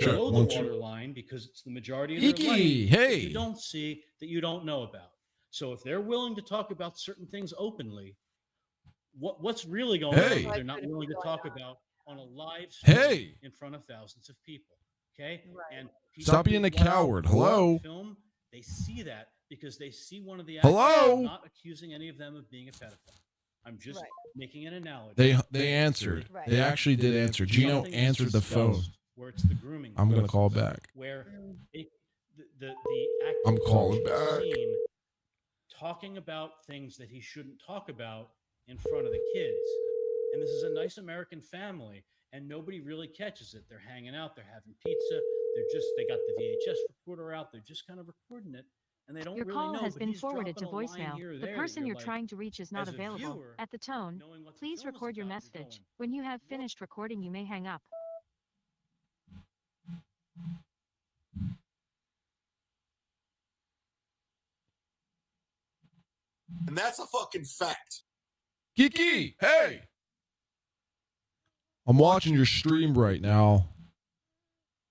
below the waterline because it's the majority of their Iki, life that hey. you don't see, that you don't know about. So if they're willing to talk about certain things openly, what's really going Hey. on? They're not willing to talk about on a live Hey. stream in front of thousands of people. Okay, and people Stop being who a coward. watch Hello? film, they see that because they see one of the Hello? actors. I'm not accusing any of them of being a pedophile. I'm just making an analogy. They answered. Right. They actually did answer. Gino Something is answered the phone. discussed Where it's the grooming. I'm gonna process, call back. Where the actor I'm calling is back. seen talking about things that he shouldn't talk about in front of the kids. And this is a nice American family, and nobody really catches it. They're hanging out, they're having pizza, they got the VHS recorder out, they're just kind of recording it, and they don't your really call know. has but been he's forwarded to dropping a line voicemail. here or The there that person you're like, trying to reach is not as a available. viewer, At the tone, knowing what the please film is record your about, you're message. going, When you have finished recording, you may hang up. And that's a fucking fact. Kiki, hey. I'm watching your stream right now,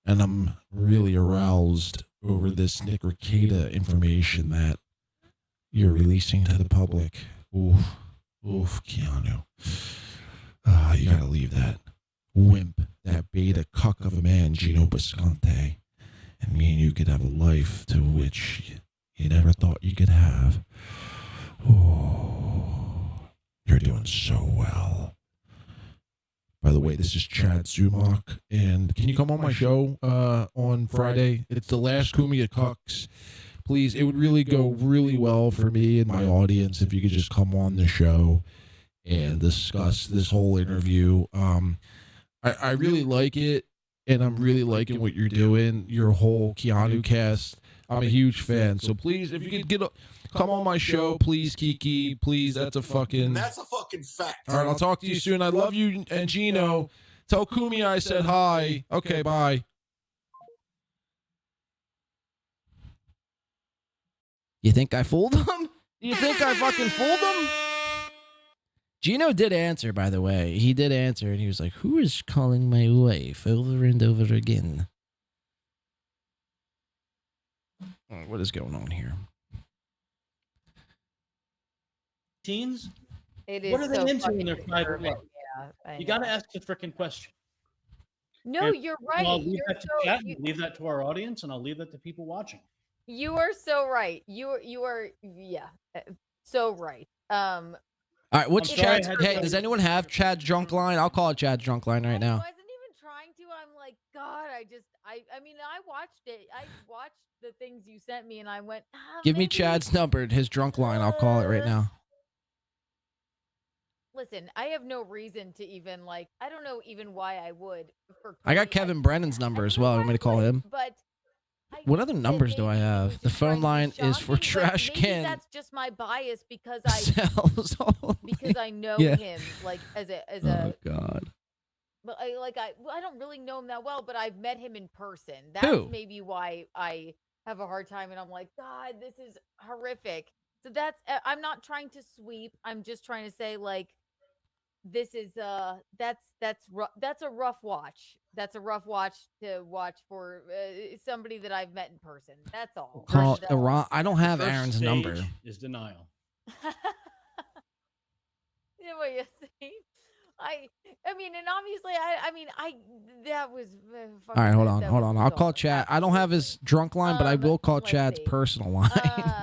and I'm really aroused over this Nick Rekieta information that you're releasing to the public. Oof, Keanu. You gotta leave that wimp, that beta cuck of a man, Gino Bisconte, and me and you could have a life to which you never thought you could have. Oh, you're doing so well. By the way, this is Chad Zumach, and can you come on my show on Friday? It's the last Kumia Cucks. Please, it would really go really well for me and my audience if you could just come on the show and discuss this whole interview. I really like it, and I'm really liking what you're doing, your whole Keanu cast. I'm a huge fan, so please, if you could come on my show, please, Kiki, please. That's a fucking fact. All right, I'll talk to you soon. I love you, and Gino. Tell Kumi I said hi. Okay, bye. You think I fooled him? You think I fucking fooled him? Gino did answer, by the way. He did answer, and he was like, "Who is calling my wife over and over again?" All right, what is going on here? Teens? It is. What are they so into in fucking their private disturbing. life? Yeah, I You got to know. ask the freaking question. No, And you're right. I'll leave You're that to so, chat, you, leave that to our audience, and I'll leave that to people watching. you are so right. You are so right. All right, what's I'm sorry I Chad's? had to Hey, tell does you. anyone have Chad's drunk line? I'll call it Chad's drunk line right I now. wasn't even trying to. I'm like, God, I mean, I watched it. I watched the things you sent me, and I went, Give me maybe- Chad's number, his drunk line. I'll call it right now. Listen, I have no reason to even I don't know even why I would. I got Cody, Kevin Brennan's number I as don't know well. You why want me to I call would, him? But What other numbers do I have? The phone line is for trash maybe can that's just my bias because cells. because I know Yeah. him like as a Oh God. but I don't really know him that well, but I've met him in person. Who? That's maybe why I have a hard time and I'm like, God, this is horrific. So that's I'm not trying to sweep. I'm just trying to say like this is that's a rough watch. That's a rough watch to watch for somebody that I've met in person. That's all. Call That's all. Iran. I don't have First Aaron's stage number. is denial. You know what you're saying? I mean, and obviously, that was. All right, hold on. I'll call Chad. I don't have his drunk line, but I will call let's Chad's see. personal line.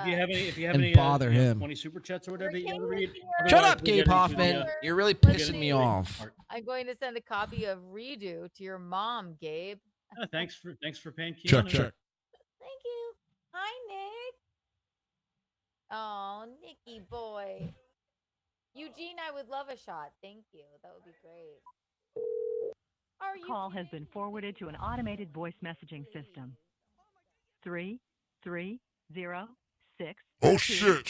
If you have And any, bother him. 20 super chats or whatever that you got to read. Shut Otherwise, up, we'll Gabe get into Hoffman. the, You're really Let's pissing me see. off. I'm going to send a copy of Redo to your mom, Gabe. Thanks for paying Keanu. Check. Thank you. Hi, Nick. Oh, Nicky boy. Eugene, I would love a shot. Thank you. That would be great. Are you Call has been forwarded to an automated voice messaging system. 3306. Oh shit.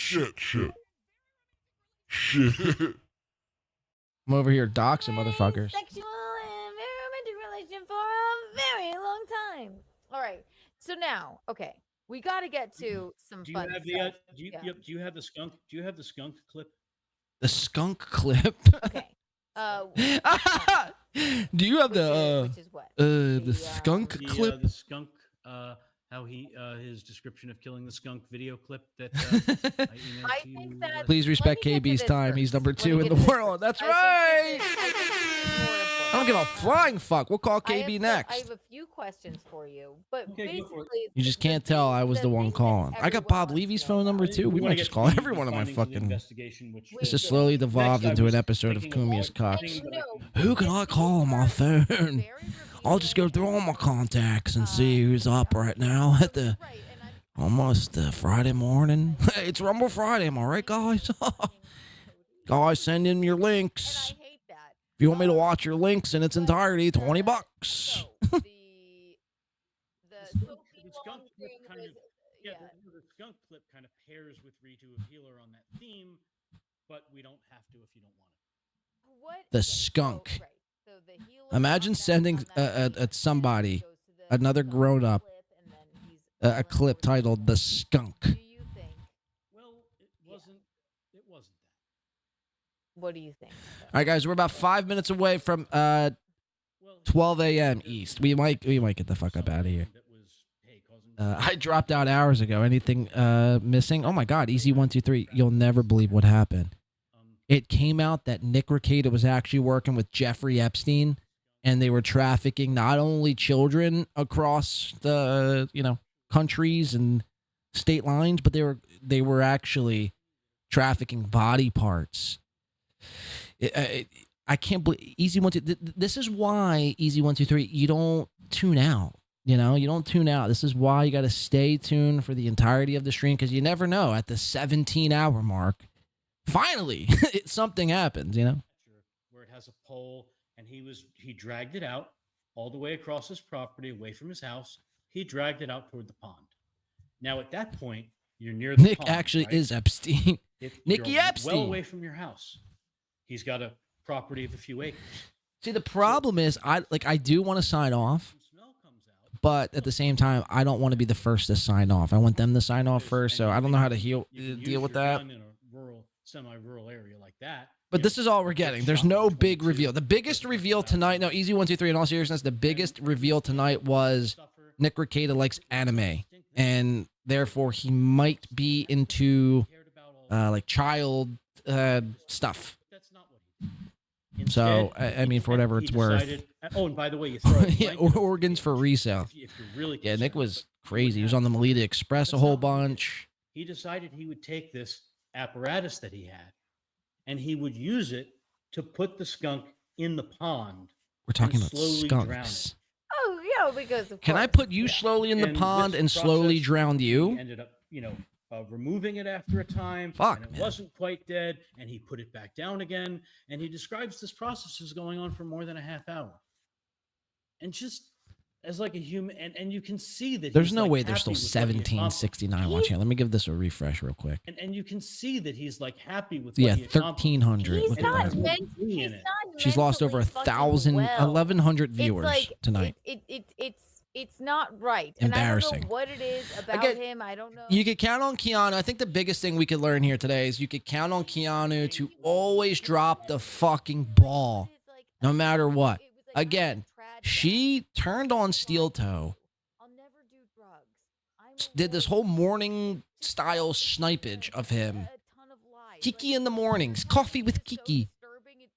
I'm over here doxing motherfuckers. Sexual and very romantic relation for a very long time. All right. So now, okay, we got to get to some Do you fun have stuff. the do you have the skunk? Do you have the skunk clip? The skunk clip. Okay. Do you have the which is what? the skunk clip? The skunk. How he his description of killing the skunk video clip that I emailed I to you. think that Please respect let me get to KB's this time. first. He's number Let me 2 in get the to this world. first. That's I right. think this is more important. I don't give a flying fuck. We'll call KB I next. have a few questions for you, but Okay, go for it. basically, You just can't tell I was the one calling. I got Bob Levy's phone number too. We might just call every one of my fucking. This has slowly devolved into an episode of Kumia's Cocks. Who can I call on my phone? I'll just go through all my contacts and see who's up right now at the almost Friday morning. Hey, it's Rumble Friday, am I right, guys? Guys, send in your links. and I hate that. If you want me to watch your links in its entirety, $20. So the Sophie skunk Long clip thing kind was, of the skunk clip kind of pairs with Redo of Healer on that theme, but we don't have to if you don't want it. What? The okay, skunk. So, right. So the healer Imagine on that- sending on that at somebody, goes to the another skunk grown-up, clip, and then he's a killing clip people. titled "The Skunk." Do you think? Well, it wasn't that. What do you think? All right, guys, we're about 5 minutes away from 12 a.m. East. We might get the fuck up out of here. I dropped out hours ago. Anything missing? Oh my God, Easy123. You'll never believe what happened. It came out that Nick Rekieta was actually working with Jeffrey Epstein, and they were trafficking not only children across the countries and state lines, but they were actually trafficking body parts. I can't believe Easy123. This is why Easy123. You don't tune out. You don't tune out. This is why you got to stay tuned for the entirety of the stream, because you never know. At the 17-hour mark, finally, something happens. Where it has a pole, and he dragged it out all the way across his property, away from his house. He dragged it out toward the pond. Now, at that point, you're near the Nick pond, actually right? is Epstein. Nicky You're Epstein. well away from your house. He's got a property of a few acres. See, the problem is, I do want to sign off, but at the same time, I don't want to be the first to sign off. I want them to sign off first, so I don't know how to deal with that. In a semi-rural area like that. But this is all we're getting. There's no big reveal. The biggest reveal tonight, no, Easy123, in all seriousness, the biggest reveal tonight was Nick Rekieta likes anime, and therefore he might be into like child stuff. So I mean, for whatever it's worth. Oh, and by the way, you throw yeah, organs for resale. If you're really yeah, Nick was crazy. He was on the Melita Express a whole bunch. He decided he would take this apparatus that he had, and he would use it to put the skunk in the pond. We're talking and about slowly drown skunks. it. Oh yeah, because of Can I course. put you slowly in the And pond this and slowly process, drown He you? ended up, removing it after a time. Fuck, and it man. wasn't quite dead, and he put it back down again. And he describes this process as going on for more than a half hour. And just, as like a human, and you can see that There's he's, no like, way there's still happy with what he accomplished. 1769 watching. Let me give this a refresh real quick. And you can see that he's like happy with Yeah, what he accomplished. 1,300. He's Look at not that. meant. Glee He's in it. not. She's lost over mentally fucking 1,000, well. 1,100 It's viewers like, tonight. It's not right. And I don't Embarrassing. know what it is about Again, him. I don't know. You could count on Keanu. I think the biggest thing we could learn here today is you could count on Keanu to always drop the fucking ball, no matter what. Again, she turned on Steel Toe, I'll never do drugs. did this whole morning style snipage of him. Kiki in the mornings, coffee with Kiki.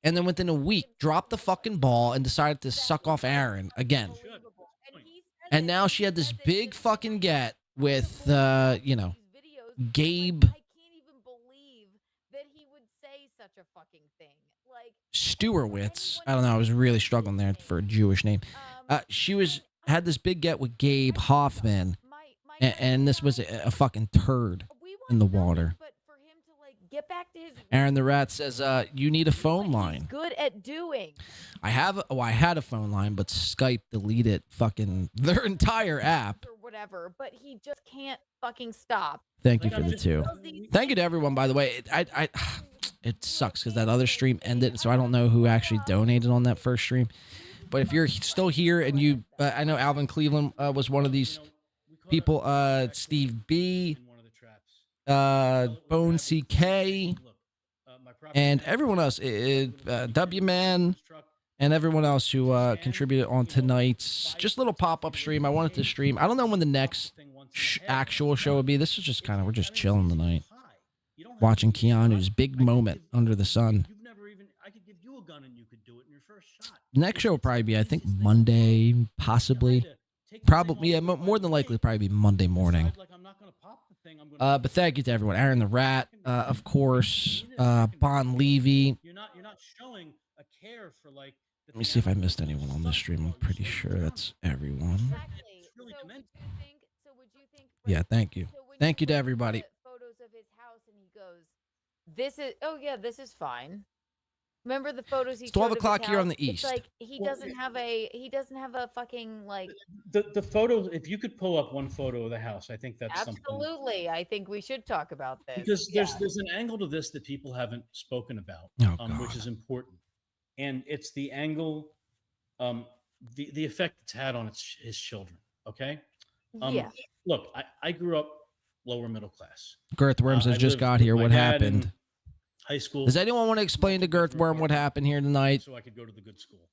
And then within a week, dropped the fucking ball and decided to suck off Aaron again. And now she had this big fucking get with, you know, Gabe Stewarwitz. I don't know. I was really struggling there for a Jewish name. She had this big get with Gabe Hoffman, and this was a fucking turd in the water. Get back to his. Aaron the Rat says, you need a phone line. Good at doing. I had a phone line, but Skype deleted fucking their entire app. Or whatever, but he just can't fucking stop. Thank you for the 2. Thank you to everyone, by the way. It sucks because that other stream ended, so I don't know who actually donated on that first stream. But if you're still here and you, I know Alvin Cleveland was one of these people, Steve B, Bone CK, and everyone else, W Man, and everyone else who contributed on tonight's just little pop-up stream. I wanted to stream. I don't know when the next actual show will be. This is just kind of, we're just chilling tonight, watching Keanu's big moment under the sun. Next show will probably be, I think, Monday, possibly. Probably, yeah, more than likely, probably be Monday morning. But thank you to everyone. Aaron the Rat, of course, Bon Levy. You're not showing a care for like. Let me see if I missed anyone on this stream. I'm pretty sure that's everyone. Yeah, thank you. Thank you to everybody. Photos of his house, and he goes, "This is this is fine." Remember the photos he It's 12 showed of his o'clock here on house? the east. It's like he doesn't have a fucking like. The photos. If you could pull up one photo of the house, I think that's Absolutely. something. I think we should talk about this Because there's an angle to this that people haven't spoken about, which is important, and it's the angle, the effect it's had on his children. Okay. Yeah. Look, I grew up lower middle class. Girth Worms has just got here. What happened? High school. Does anyone want to explain to Girth Worm what happened here tonight? So I could go to the good school.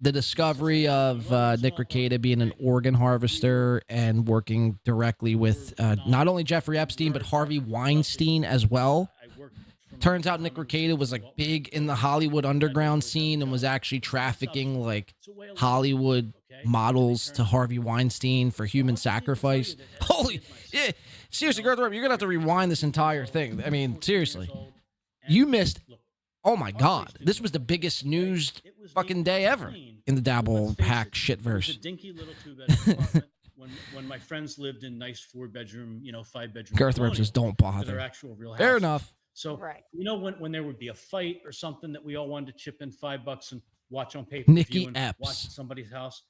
The discovery of Nick Rekieta being an organ harvester and working directly with not only Jeffrey Epstein, but Harvey Weinstein as well. Turns out Nick Rekieta was like big in the Hollywood underground scene and was actually trafficking like Hollywood models to Harvey Weinstein for human sacrifice. Holy, yeah, seriously, Girth Worm, you're gonna have to rewind this entire thing. I mean, seriously. You missed, oh my God, this was the biggest news fucking day ever in the Dabble hack shitverse. It was a dinky little 2-bedroom apartment when my friends lived in nice 4-bedroom, 5-bedroom. Girth Worms just don't bother. Their actual real house. Fair enough. So, when there would be a fight or something that we all wanted to chip in $5 and watch on pay-per-view Nikki and Epps. watch at somebody's house,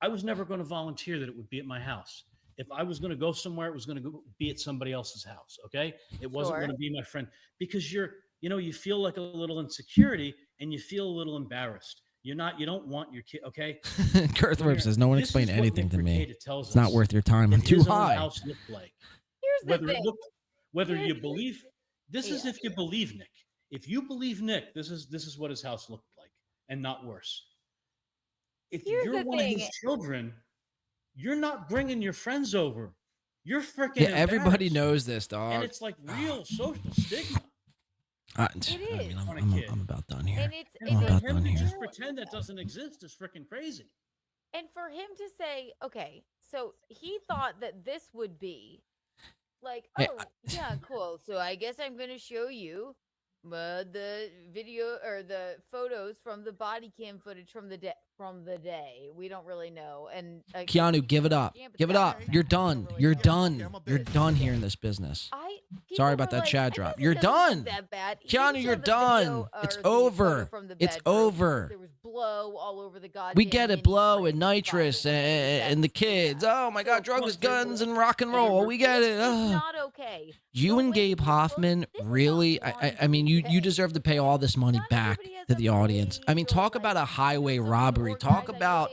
I was never going to volunteer that it would be at my house. If I was going to go somewhere, it was going to be at somebody else's house. Okay. It wasn't going to be my friend because you feel like a little insecurity and you feel a little embarrassed. You don't want your kid. Okay. Girth Worm says, no one explained anything to me. It's not worth your time. I'm too high. House looked like. Here's the thing. Whether you believe, this is if you believe Nick. If you believe Nick, this is what his house looked like and not worse. If you're one of his children, you're not bringing your friends over. You're freaking. Yeah, everybody knows this, dog. And it's like real social stigma. I'm about done here. And for him to just pretend that doesn't exist is freaking crazy. And for him to say, okay, so he thought that this would be like, yeah, cool. So I guess I'm going to show you the video or the photos from the body cam footage from the day. from the day. We don't really know. And Keanu, give it up. Give it up. You're done. You're done. You're done here in this business. Sorry about that Chad drop. You're done. That bad. Keanu, you're done. It's over. It's over. There was blow all over the goddamn. We get it, blow and nitrous and the kids. Oh my God, drugs, guns, and rock and roll. We get it. Not okay. You and Gabe Hoffman, really? I mean, you deserve to pay all this money back to the audience. I mean, talk about a highway robbery. Talk about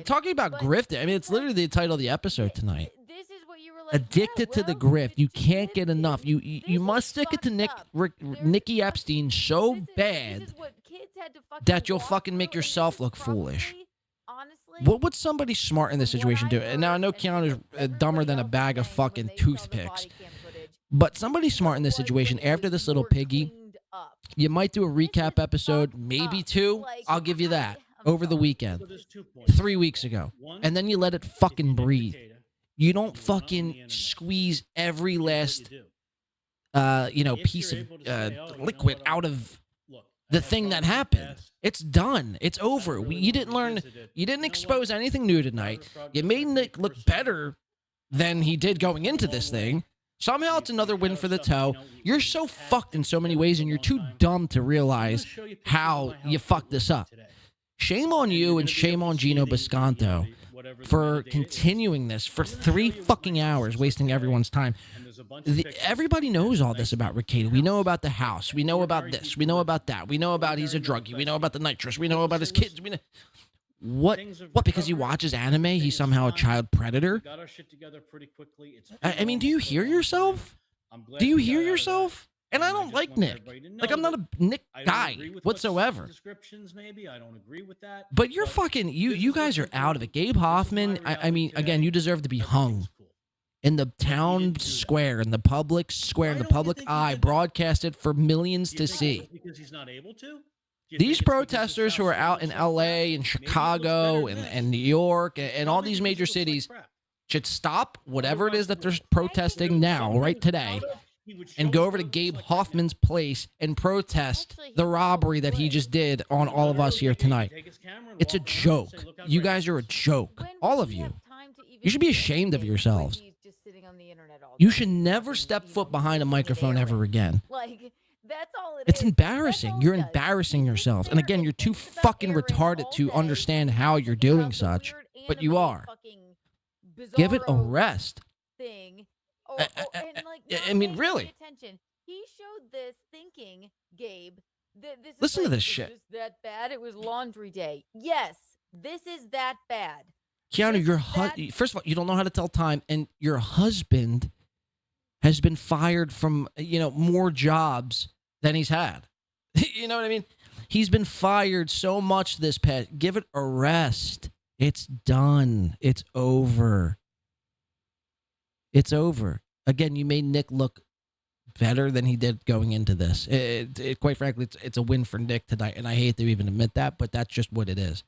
talking about grifting. I mean, it's literally the title of the episode tonight. This is what you were like. Addicted to the grift. You can't get enough. You must stick it to Nikki Epstein so bad that you'll fucking make yourself look foolish. What would somebody smart in this situation do? And now I know Keanu's dumber than a bag of fucking toothpicks. But somebody smart in this situation, after this little piggy, you might do a recap episode, maybe 2. I'll give you that. Over the weekend. 3 weeks ago. And then you let it fucking breathe. You don't fucking squeeze every last, piece of liquid out of the thing that happened. It's done. It's over. You didn't learn. You didn't expose anything new tonight. You made Nick look better than he did going into this thing. Somehow it's another win for the toe. You're so fucked in so many ways, and you're too dumb to realize how you fucked this up. Shame on you and shame on Gino Bisconto for continuing this for 3 fucking hours, wasting everyone's time. Everybody knows all this about Rick Cady. We know about the house. We know about this. We know about that. We know about he's a druggie. We know about the nitrous. We know about his kids. We know what? Because he watches anime, he's somehow a child predator? I mean, do you hear yourself? Do you hear yourself? And I don't like Nick. Like, I'm not a Nick guy whatsoever. Descriptions, maybe I don't agree with that. But you're fucking. You guys are out of it. Gabe Hoffman. I mean, again, you deserve to be hung in the town square, in the public square, in the public eye, broadcasted for millions to see. Because he's not able to. These protesters who are out in LA and Chicago and New York and all these major cities should stop whatever it is that they're protesting now, right today, and go over to Gabe Hoffman's place and protest the robbery that he just did on all of us here tonight. It's a joke. You guys are a joke. All of you. You should be ashamed of yourselves. You should never step foot behind a microphone ever again. That's all it's embarrassing. You're embarrassing yourselves. And again, you're too fucking retarded to understand how you're doing such, but you are. Give it a rest. I mean, really. He showed this thinking, Gabe, this listen is to this shit. It was that bad. It was laundry day. Yes, this is that bad. Keanu, first of all, you don't know how to tell time, and your husband has been fired from, more jobs than he's had. You know what I mean? He's been fired so much this past. Give it a rest. It's done. It's over. It's over. Again, you made Nick look better than he did going into this. Quite frankly, it's a win for Nick tonight, and I hate to even admit that, but that's just what it is.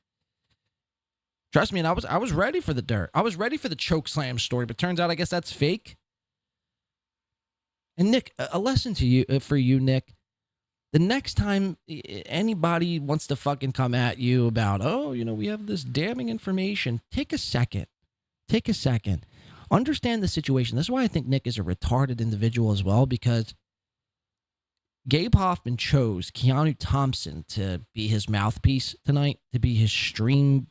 Trust me, and I was ready for the dirt. I was ready for the choke slam story, but turns out I guess that's fake. And Nick, a lesson to you for you, Nick. The next time anybody wants to fucking come at you about, we have this damning information, take a second. Take a second. Understand the situation. This is why I think Nick is a retarded individual as well, because Gabe Hoffman chose Keanu Thompson to be his mouthpiece tonight, to be his stream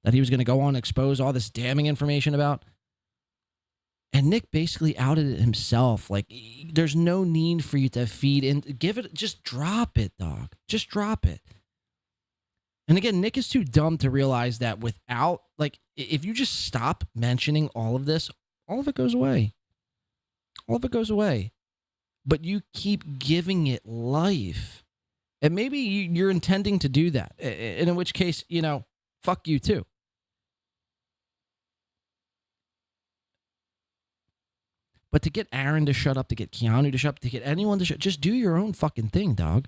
that he was going to go on and expose all this damning information about. And Nick basically outed it himself. Like, there's no need for you to feed in. Just drop it, dog. Just drop it. And again, Nick is too dumb to realize that without, if you just stop mentioning all of this, all of it goes away. All of it goes away. But you keep giving it life. And maybe you're intending to do that. And in which case, fuck you too. But to get Aaron to shut up, to get Keanu to shut up, to get anyone to shut up, just do your own fucking thing, dog.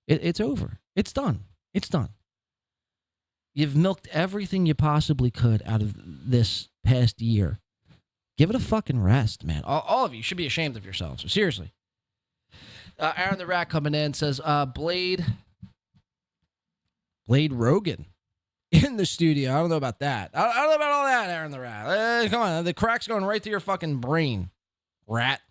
It's over. It's done. It's done. You've milked everything you possibly could out of this past year. Give it a fucking rest, man. All of you should be ashamed of yourselves. Seriously. Aaron the Rat coming in says, Blade Blade Rogan in the studio. I don't know about that. I don't know about all that, Aaron the Rat. Come on, the crack's going right through your fucking brain, rat.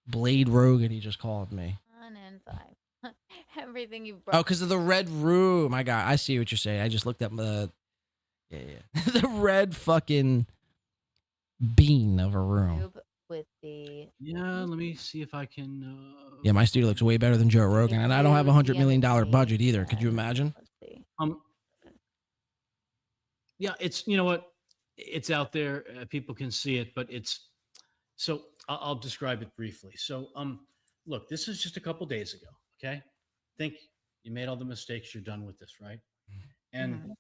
Blade Rogan, he just called me. 1 and 5. Everything you've Oh, because of the red room. I see what you're saying. I just looked up the the red fucking bean of a room. with the Yeah, let me see if I can. Yeah, my studio looks way better than Joe Rogan, and I don't have $100 million budget either. Could you imagine? Yeah, it's, you know what, it's out there. People can see it, but it's so. I'll describe it briefly. So, look, this is just a couple days ago. Okay, think you made all the mistakes. You're done with this, right? And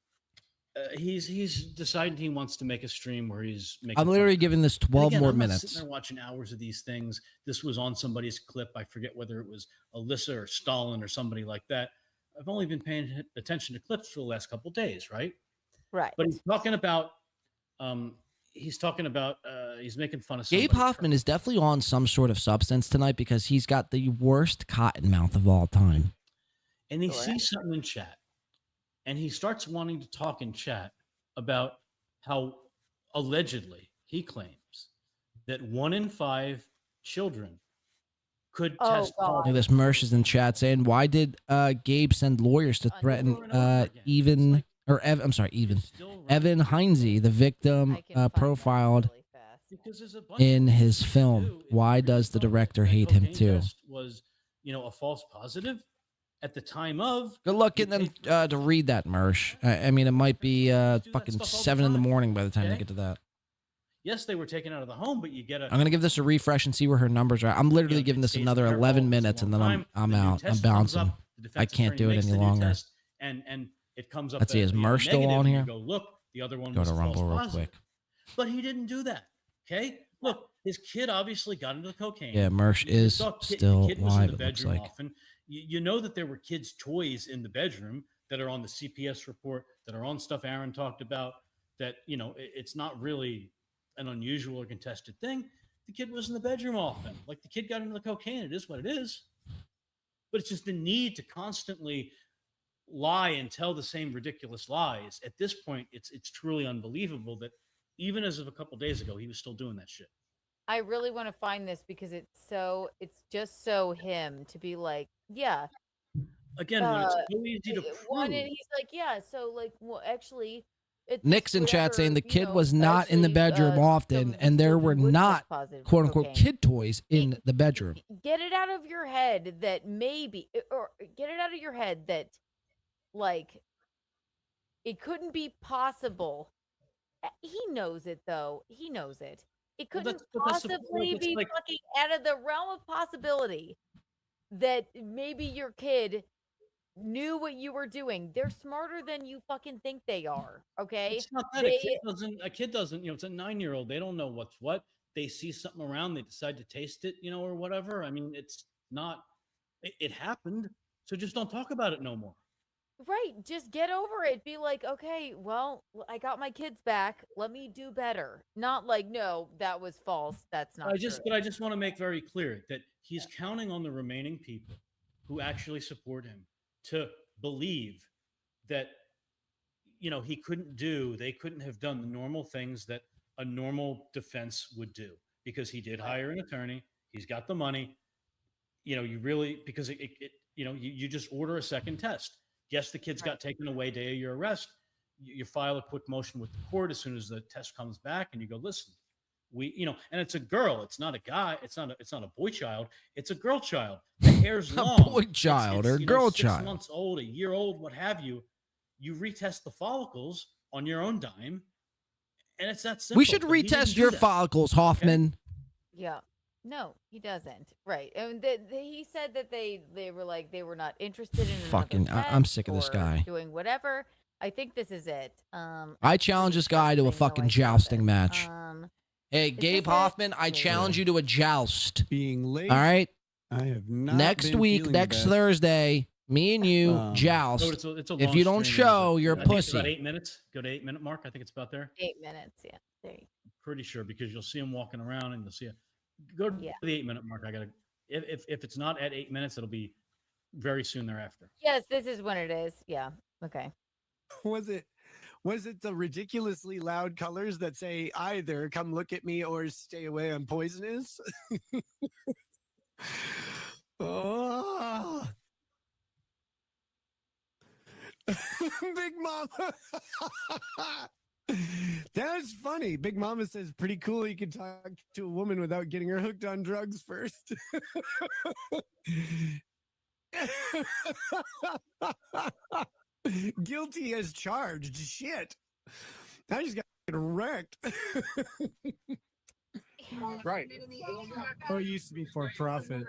he's decided he wants to make a stream where he's making. I'm literally giving this 12 more I'm not minutes. sitting there watching hours of these things. This was on somebody's clip. I forget whether it was Alyssa or Stalin or somebody like that. I've only been paying attention to clips for the last couple days, right? Right. But he's talking about. He's making fun of Gabe Hoffman is definitely on some sort of substance tonight because he's got the worst cotton mouth of all time. And he sees something in chat, and he starts wanting to talk in chat about how allegedly he claims that 1 in 5 children could test. Look at this. Mersh is in chat saying, "Why did Gabe send lawyers to threaten Evan Heinze, the victim profiled in his film? Why does the director hate him too?" Was, a false positive at the time of. Good luck getting them to read that, Mersh. I mean, it might be fucking 7 in the morning by the time they get to that. Yes, they were taken out of the home, but you get a. I'm gonna give this a refresh and see where her numbers are. I'm literally giving this another 11 minutes, and then I'm out. I'm bouncing. I can't do it any longer. And it comes up. Let's see, is Mersh still on here? Go look. The other one Go was to Rumble real positive. quick. But he didn't do that. Okay, look, his kid obviously got into the cocaine. Yeah, Mersh is still the kid was in live. the It looks bedroom like. often. You know that there were kids' toys in the bedroom that are on the CPS report, that are on stuff Aaron talked about. That it's not really an unusual or contested thing. The kid was in the bedroom often. Like, the kid got into the cocaine. It is what it is. But it's just the need to constantly lie and tell the same ridiculous lies. At this point, it's truly unbelievable that even as of a couple days ago, he was still doing that shit. I really want to find this because it's just so him to be like, yeah. Again, when it's so easy to prove. And he's like, yeah, so like, well, actually, Nick's in chat saying the kid was not in the bedroom often, and there were not "quote unquote" kid toys in the bedroom. Get it out of your head that maybe, or get it out of your head that, like, it couldn't be possible. He knows it, though. He knows it. It couldn't possibly be fucking out of the realm of possibility that maybe your kid knew what you were doing. They're smarter than you fucking think they are. Okay. It's not that a kid doesn't, it's a 9-year-old. They don't know what's what. They see something around, they decide to taste it, or whatever. I mean, it's not, it happened. So just don't talk about it no more. Right. Just get over it. Be like, okay, well, I got my kids back. Let me do better. Not like, no, that was false. That's not true. But I just want to make very clear that he's counting on the remaining people who actually support him to believe that, they couldn't have done the normal things that a normal defense would do, because he did hire an attorney. He's got the money. You really, because you just order a second test. Yes, the kids got taken away day of your arrest. You file a quick motion with the court as soon as the test comes back, and you go, listen, and it's a girl. It's not a guy. It's not a boy child. It's a girl child. The hair's long. A boy child or a girl 6 child. months old, a year old, what have you. You retest the follicles on your own dime, and it's that simple. We should retest your follicles, Hoffman. Okay? Yeah. No, he doesn't. Right. And he said that they were like, they were not interested in fucking. I'm sick of this guy doing whatever. I think this is it. I challenge this guy to a fucking jousting match. Hey, Gabe Hoffman, I challenge you to a joust. Being late. All right. I have not. Next week, next Thursday, me and you joust. So it's a if you don't show, you're a pussy. It's about 8 minutes. Go to 8-minute mark. I think it's about there. 8 minutes. Yeah. There you go. Pretty sure, because you'll see him walking around and you'll see it. Go to the 8-minute mark. I gotta. If it's not at 8 minutes, it'll be very soon thereafter. Yes, this is when it is. Yeah. Okay. Was it the ridiculously loud colors that say either "come look at me" or "stay away, I'm poisonous"? Oh. Big Mama. That's funny. Big Mama says, pretty cool you can talk to a woman without getting her hooked on drugs first. Guilty as charged. Shit. I just got wrecked. Right. Oh, it used to be for profit.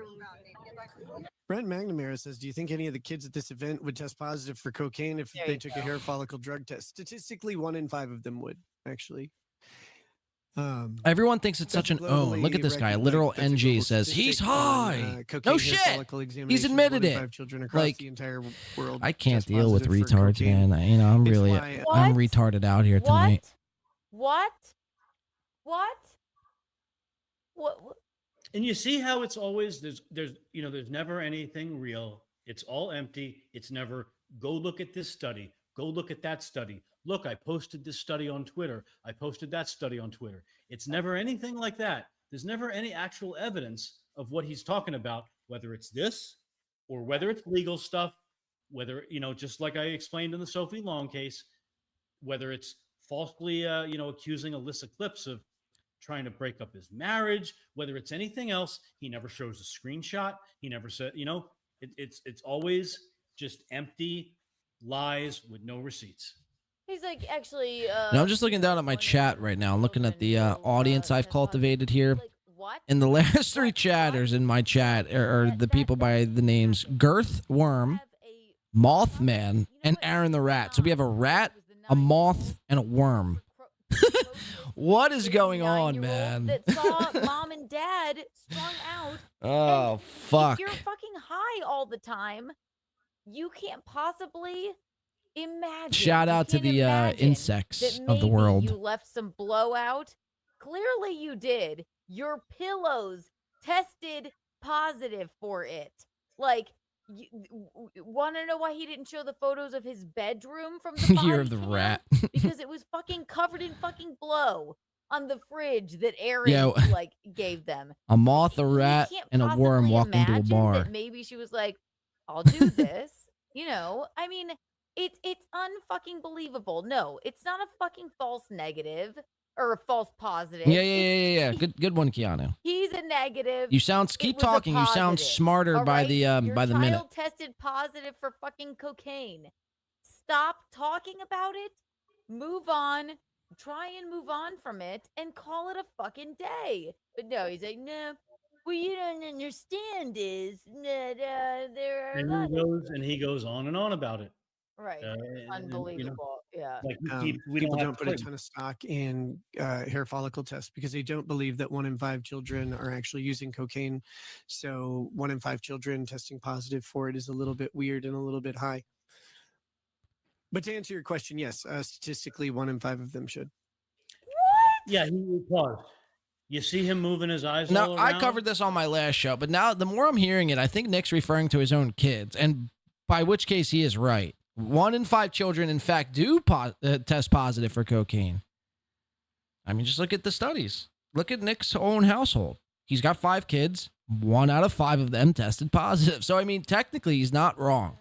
Brent McNamara says, do you think any of the kids at this event would test positive for cocaine if they took a hair follicle drug test? Statistically, 1 in 5 of them would, actually. Everyone thinks it's such an own. Look at this guy. Literal NG says he's high. No shit. He's admitted it. Like, I can't deal with retards, man. You know, I'm really, I'm retarded out here tonight. What? And you see how it's always there's never anything real. It's all empty. It's never go look at this study. Go look at that study. Look, I posted this study on Twitter. I posted that study on Twitter. It's never anything like that. There's never any actual evidence of what he's talking about, whether it's this or whether it's legal stuff, whether, just like I explained in the Sophie Long case, whether it's falsely, accusing Alyssa Clips of trying to break up his marriage, whether it's anything else. He never shows a screenshot. He never said, it's always just empty lies with no receipts. He's like, actually. Now I'm just looking down at my chat right now. I'm looking at the audience I've cultivated here. And the last 3 chatters in my chat are the people by the names Girth Worm, Mothman, and Aaron the Rat. So we have a rat, a moth, and a worm. What is going on, man? That saw mom and dad strung out. Oh, fuck. If you're fucking high all the time, you can't possibly imagine. Shout out to the insects of the world. You left some blowout. Clearly you did. Your pillows tested positive for it. Like, want to know why he didn't show the photos of his bedroom from the Year body of the cam? rat. Because it was fucking covered in fucking blow on the fridge that Aaron gave them. A moth, a rat, You can't and a worm possibly walked into a imagine bar. that maybe she was like, I'll do this. I mean, it's unfucking believable. No, it's not a fucking false negative or a false positive. Yeah. Good one, Keanu. He's a negative. You keep talking. You sound smarter by the minute. Your child tested positive for fucking cocaine. Stop talking about it. Move on. Try and move on from it and call it a fucking day. But no, he's like, no. What you don't understand is that there are he goes on and on about it. Right. Unbelievable. Yeah. Like people don't put a ton of stock in hair follicle tests because they don't believe that 1 in 5 children are actually using cocaine. So 1 in 5 children testing positive for it is a little bit weird and a little bit high. But to answer your question, yes, statistically 1 in 5 of them should. What? Yeah, he was. You see him moving his eyes. Now, I covered this on my last show, but now the more I'm hearing it, I think Nick's referring to his own kids, and by which case he is right. 1 in 5 children, in fact, do test positive for cocaine. I mean, just look at the studies. Look at Nick's own household. He's got 5 kids. 1 out of 5 of them tested positive. So, I mean, technically, he's not wrong.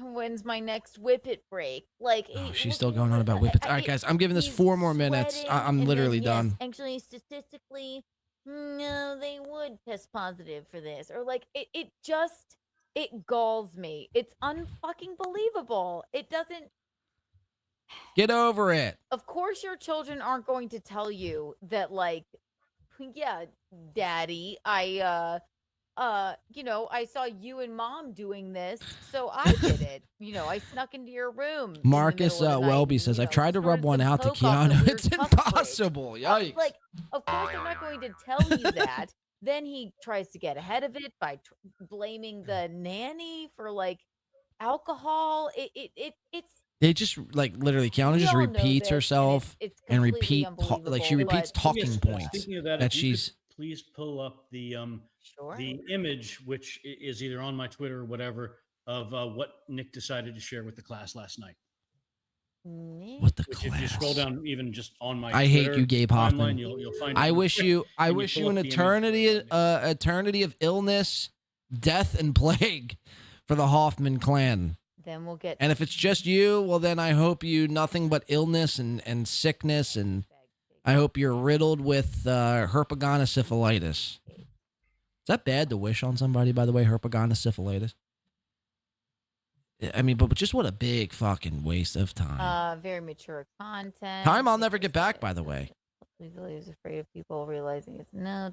When's my next Whippet break? Like, she's still going on about Whippets. All right, guys, I'm giving this 4 more minutes. I'm literally done. Actually, statistically, no, they would test positive for this. Or like, it galls me. It's unfucking believable. It doesn't. Get over it. Of course, your children aren't going to tell you that, like, yeah, daddy, I saw you and mom doing this, so I did it. I snuck into your room. Marcus Welby says, I've tried to rub one out to Keanu. It's impossible. Yikes. Like, of course, I'm not going to tell you that. Then he tries to get ahead of it by blaming the nanny for, like, alcohol. It's. They just, like, literally, Keanu just repeats herself and she repeats talking points that she's please pull up the Sure. the image, which is either on my Twitter or whatever, of what Nick decided to share with the class last night. What the Which, class? if you scroll down even just on my I Twitter hate you, Gabe Hoffman. timeline, you'll find. I it wish quick you. I when wish pull you an up the image. eternity of illness, death, and plague for the Hoffman clan. Then we'll get. And if it's just you, well, then I hope you nothing but illness and sickness, and I hope you're riddled with herpetogonosyphilitis. Is that bad to wish on somebody, by the way, herpetogonosyphilitis? I mean, but just what a big fucking waste of time. Very mature content. Time I'll never get back, by the way. Legally is afraid of people realizing it's no.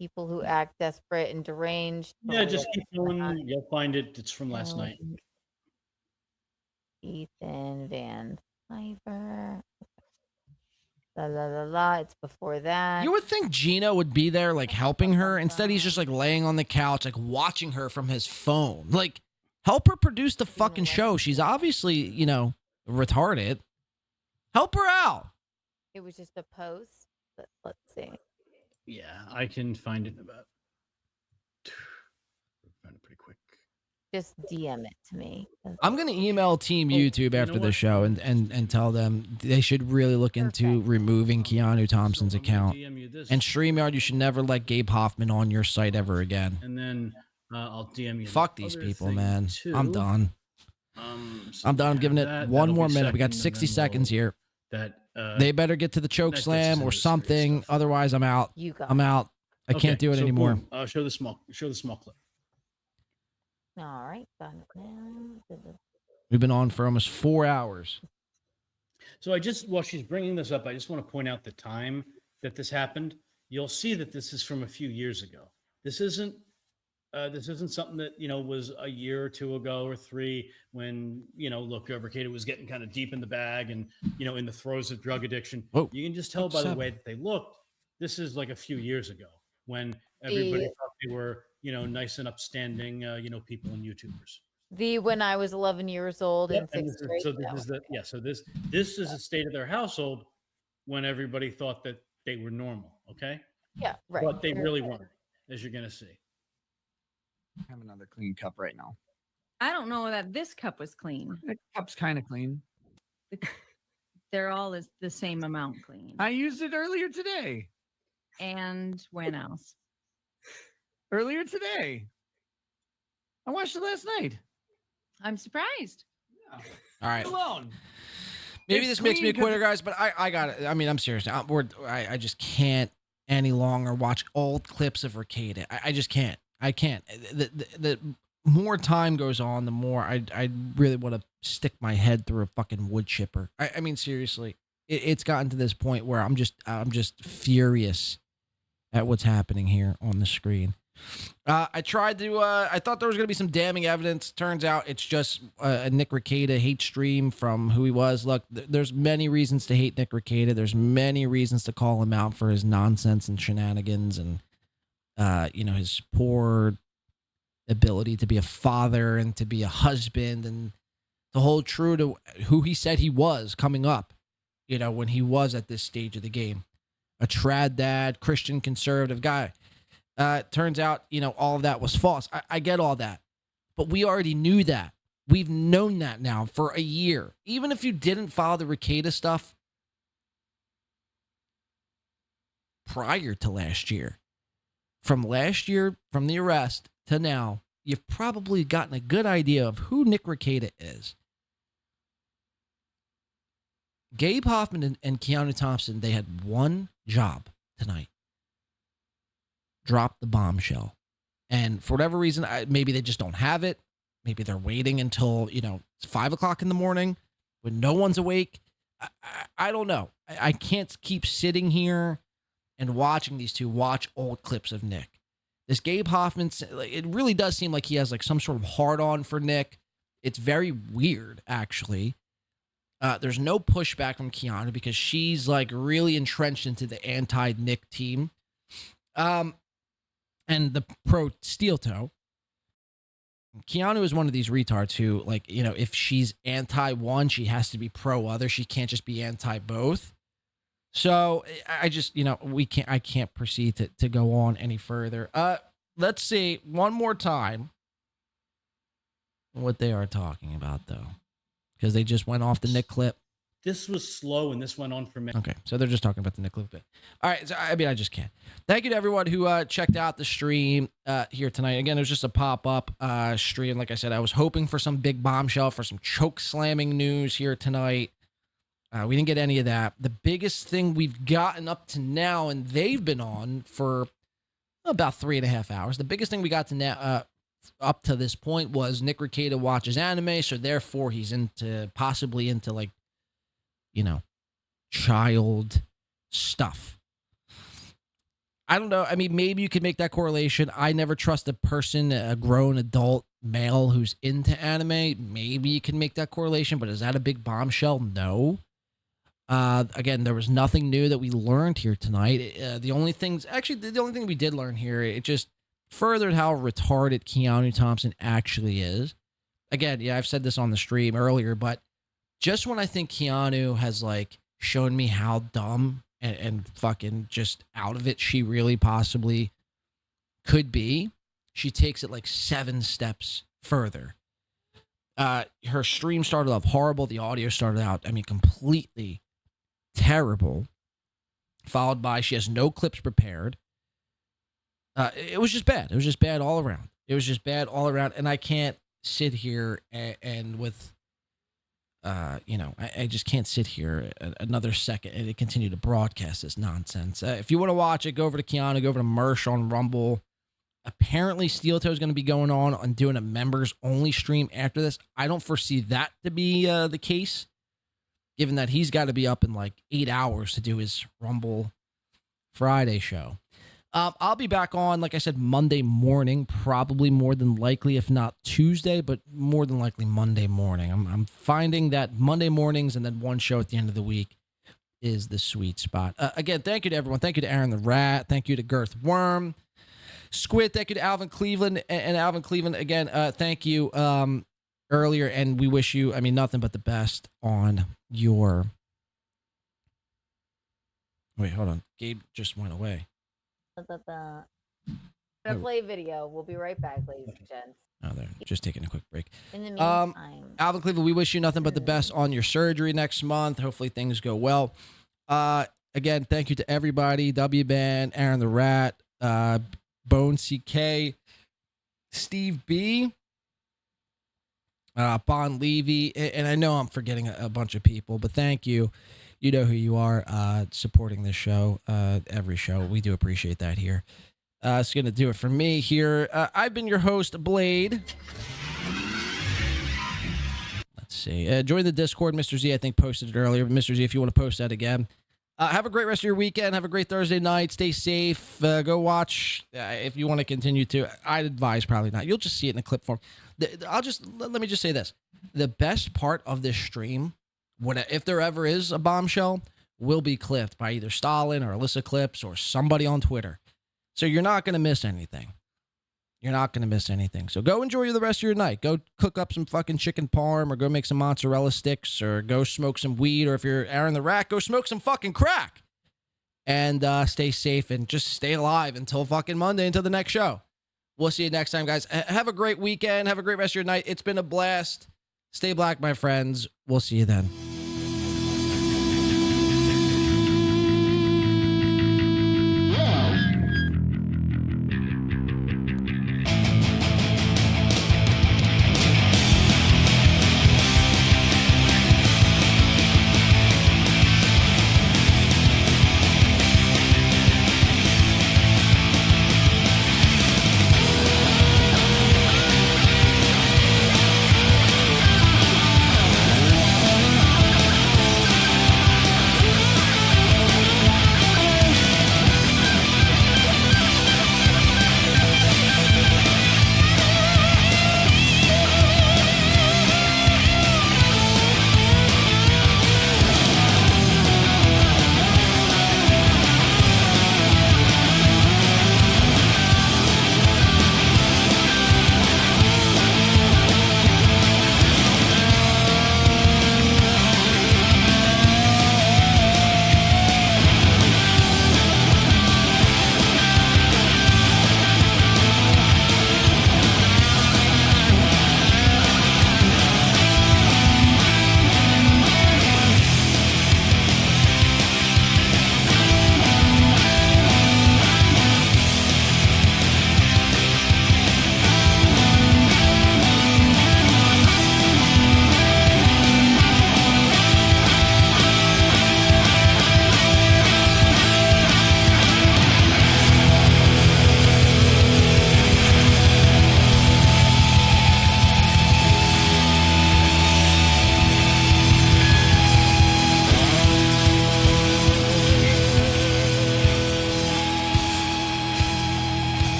People who act desperate and deranged. Yeah, just keep going. You'll find it. It's from last night. Ethan Van Sciver. La la la la. It's before that. You would think Gino would be there, like, helping her. Instead, he's just, like, laying on the couch, like, watching her from his phone. Like, help her produce the fucking show. She's obviously, you know, retarded. Help her out. It was just a post. But let's see. Yeah, I can find it in about. Find it pretty quick. Just DM it to me. I'm going to email Team YouTube after the show and tell them they should really look into removing Keanu Thompson's account. And StreamYard, you should never let Gabe Hoffman on your site ever again. And then I'll DM you. Fuck these people, man. I'm done. I'm done. I'm giving it one more minute. We got 60 seconds here. They better get to the choke slam or something. Otherwise, I'm out. I'm out. I can't do it anymore. Show the small clip. All right, got it now. We've been on for almost 4 hours. So while she's bringing this up, I just want to point out the time that this happened. You'll see that this is from a few years ago. This isn't something that, you know, was a year or two ago or three when, you know, look, Recato was getting kind of deep in the bag and, you know, in the throes of drug addiction. Whoa. You can just tell by the way that they looked. This is like a few years ago when everybody thought they were, you know, nice and upstanding, you know, people and YouTubers. When I was 11 years old in sixth grade. So this is the state of their household when everybody thought that they were normal. Okay. Yeah. Right. But they really weren't, as you're going to see. I have another clean cup right now. I don't know that this cup was clean. The cup's kind of clean. They're all the same amount clean. I used it earlier today. And when else? Earlier today. I watched it last night. I'm surprised. All right. Alone. Maybe this makes me a quitter, guys, but I got it. I mean, I'm serious. I just can't any longer watch old clips of Recato. I just can't. I can't. The more time goes on, the more I really want to stick my head through a fucking wood chipper. I mean, seriously, it's gotten to this point where I'm just furious at what's happening here on the screen. I tried to. I thought there was going to be some damning evidence. Turns out it's just a Nick Recato hate stream from who he was. Look, there's many reasons to hate Nick Recato. There's many reasons to call him out for his nonsense and shenanigans and you know, his poor ability to be a father and to be a husband and to hold true to who he said he was coming up. You know, when he was at this stage of the game, a trad dad, Christian conservative guy. Turns out, you know, all of that was false. I get all that. But we already knew that. We've known that now for a year. Even if you didn't follow the Recato stuff prior to last year, from last year, from the arrest to now, you've probably gotten a good idea of who Nick Recato is. Gabe Hoffman and Keanu Thompson, they had one job tonight. Drop the bombshell. And for whatever reason, maybe they just don't have it. Maybe they're waiting until, you know, it's 5 o'clock in the morning when no one's awake. I don't know. I can't keep sitting here and watching these two watch old clips of Nick. This Gabe Hoffman, it really does seem like he has like some sort of hard-on for Nick. It's very weird, actually. There's no pushback from Keanu because she's like really entrenched into the anti-Nick team. And the pro steel toe. Keanu is one of these retards who, like, you know, if she's anti one, she has to be pro other. She can't just be anti both. So I just, I can't proceed to go on any further. Let's see one more time what they are talking about, though, because they just went off the Nick clip. This was slow, and this went on for minutes. Okay, so they're just talking about the Nick clip bit. All right, so, I just can't. Thank you to everyone who checked out the stream here tonight. Again, it was just a pop-up stream. Like I said, I was hoping for some big bombshell, for some choke slamming news here tonight. We didn't get any of that. The biggest thing we've gotten up to now, and they've been on for about 3.5 hours. The biggest thing we got to now, up to this point, was Nick Rekieta watches anime, so therefore he's possibly into like, child stuff. I don't know. I mean, maybe you could make that correlation. I never trust a grown adult male who's into anime. Maybe you can make that correlation, but is that a big bombshell? No. Again, there was nothing new that we learned here tonight. The only thing we did learn here, it just furthered how retarded Keanu Thompson actually is. Again, yeah, I've said this on the stream earlier, but just when I think Keanu has like shown me how dumb and fucking just out of it she really possibly could be, she takes it like 7 steps further. Her stream started off horrible. The audio started out, completely terrible. Followed by she has no clips prepared. It was just bad. It was just bad all around. And I can't sit here and with, I just can't sit here another second and continue to broadcast this nonsense. If you want to watch it, go over to Keanu, go over to Mersh on Rumble. Apparently, Steel Toe is going to be going on doing a members-only stream after this. I don't foresee that to be the case, given that he's got to be up in like 8 hours to do his Rumble Friday show. I'll be back on, like I said, Monday morning, probably more than likely, if not Tuesday, but more than likely Monday morning. I'm finding that Monday mornings and then one show at the end of the week is the sweet spot. Again, thank you to everyone. Thank you to Aaron the Rat. Thank you to Girth Worm. Squid, thank you to Alvin Cleveland. And Alvin Cleveland, again, thank you earlier, and we wish you, nothing but the best on your... Wait, hold on. Gabe just went away. Gonna play video. We'll be right back, ladies and gents. Oh, they're just taking a quick break. In the meantime, Alvin Cleveland, we wish you nothing but the best on your surgery next month. Hopefully things go well. Again, thank you to everybody. W-Ban, Aaron the Rat, Bone CK, Steve B, Bon Levy, and I know I'm forgetting a bunch of people, but thank you. You know who you are, supporting this show, every show. We do appreciate that here. It's going to do it for me here. I've been your host, Blade. Let's see. Join the Discord. Mr. Z, I think, posted it earlier. But Mr. Z, if you want to post that again. Have a great rest of your weekend. Have a great Thursday night. Stay safe. Go watch. If you want to continue to, I'd advise probably not. You'll just see it in the clip form. Let me just say this. The best part of this stream, if there ever is a bombshell, will be clipped by either Stalin or Alyssa Clips or somebody on Twitter. So you're not going to miss anything. So go enjoy the rest of your night. Go cook up some fucking chicken parm, or go make some mozzarella sticks, or go smoke some weed, or if you're Aaron the Rat, go smoke some fucking crack. And stay safe and just stay alive until fucking Monday, until the next show. We'll see you next time, guys. Have a great weekend. Have a great rest of your night. It's been a blast. Stay black, my friends. We'll see you then.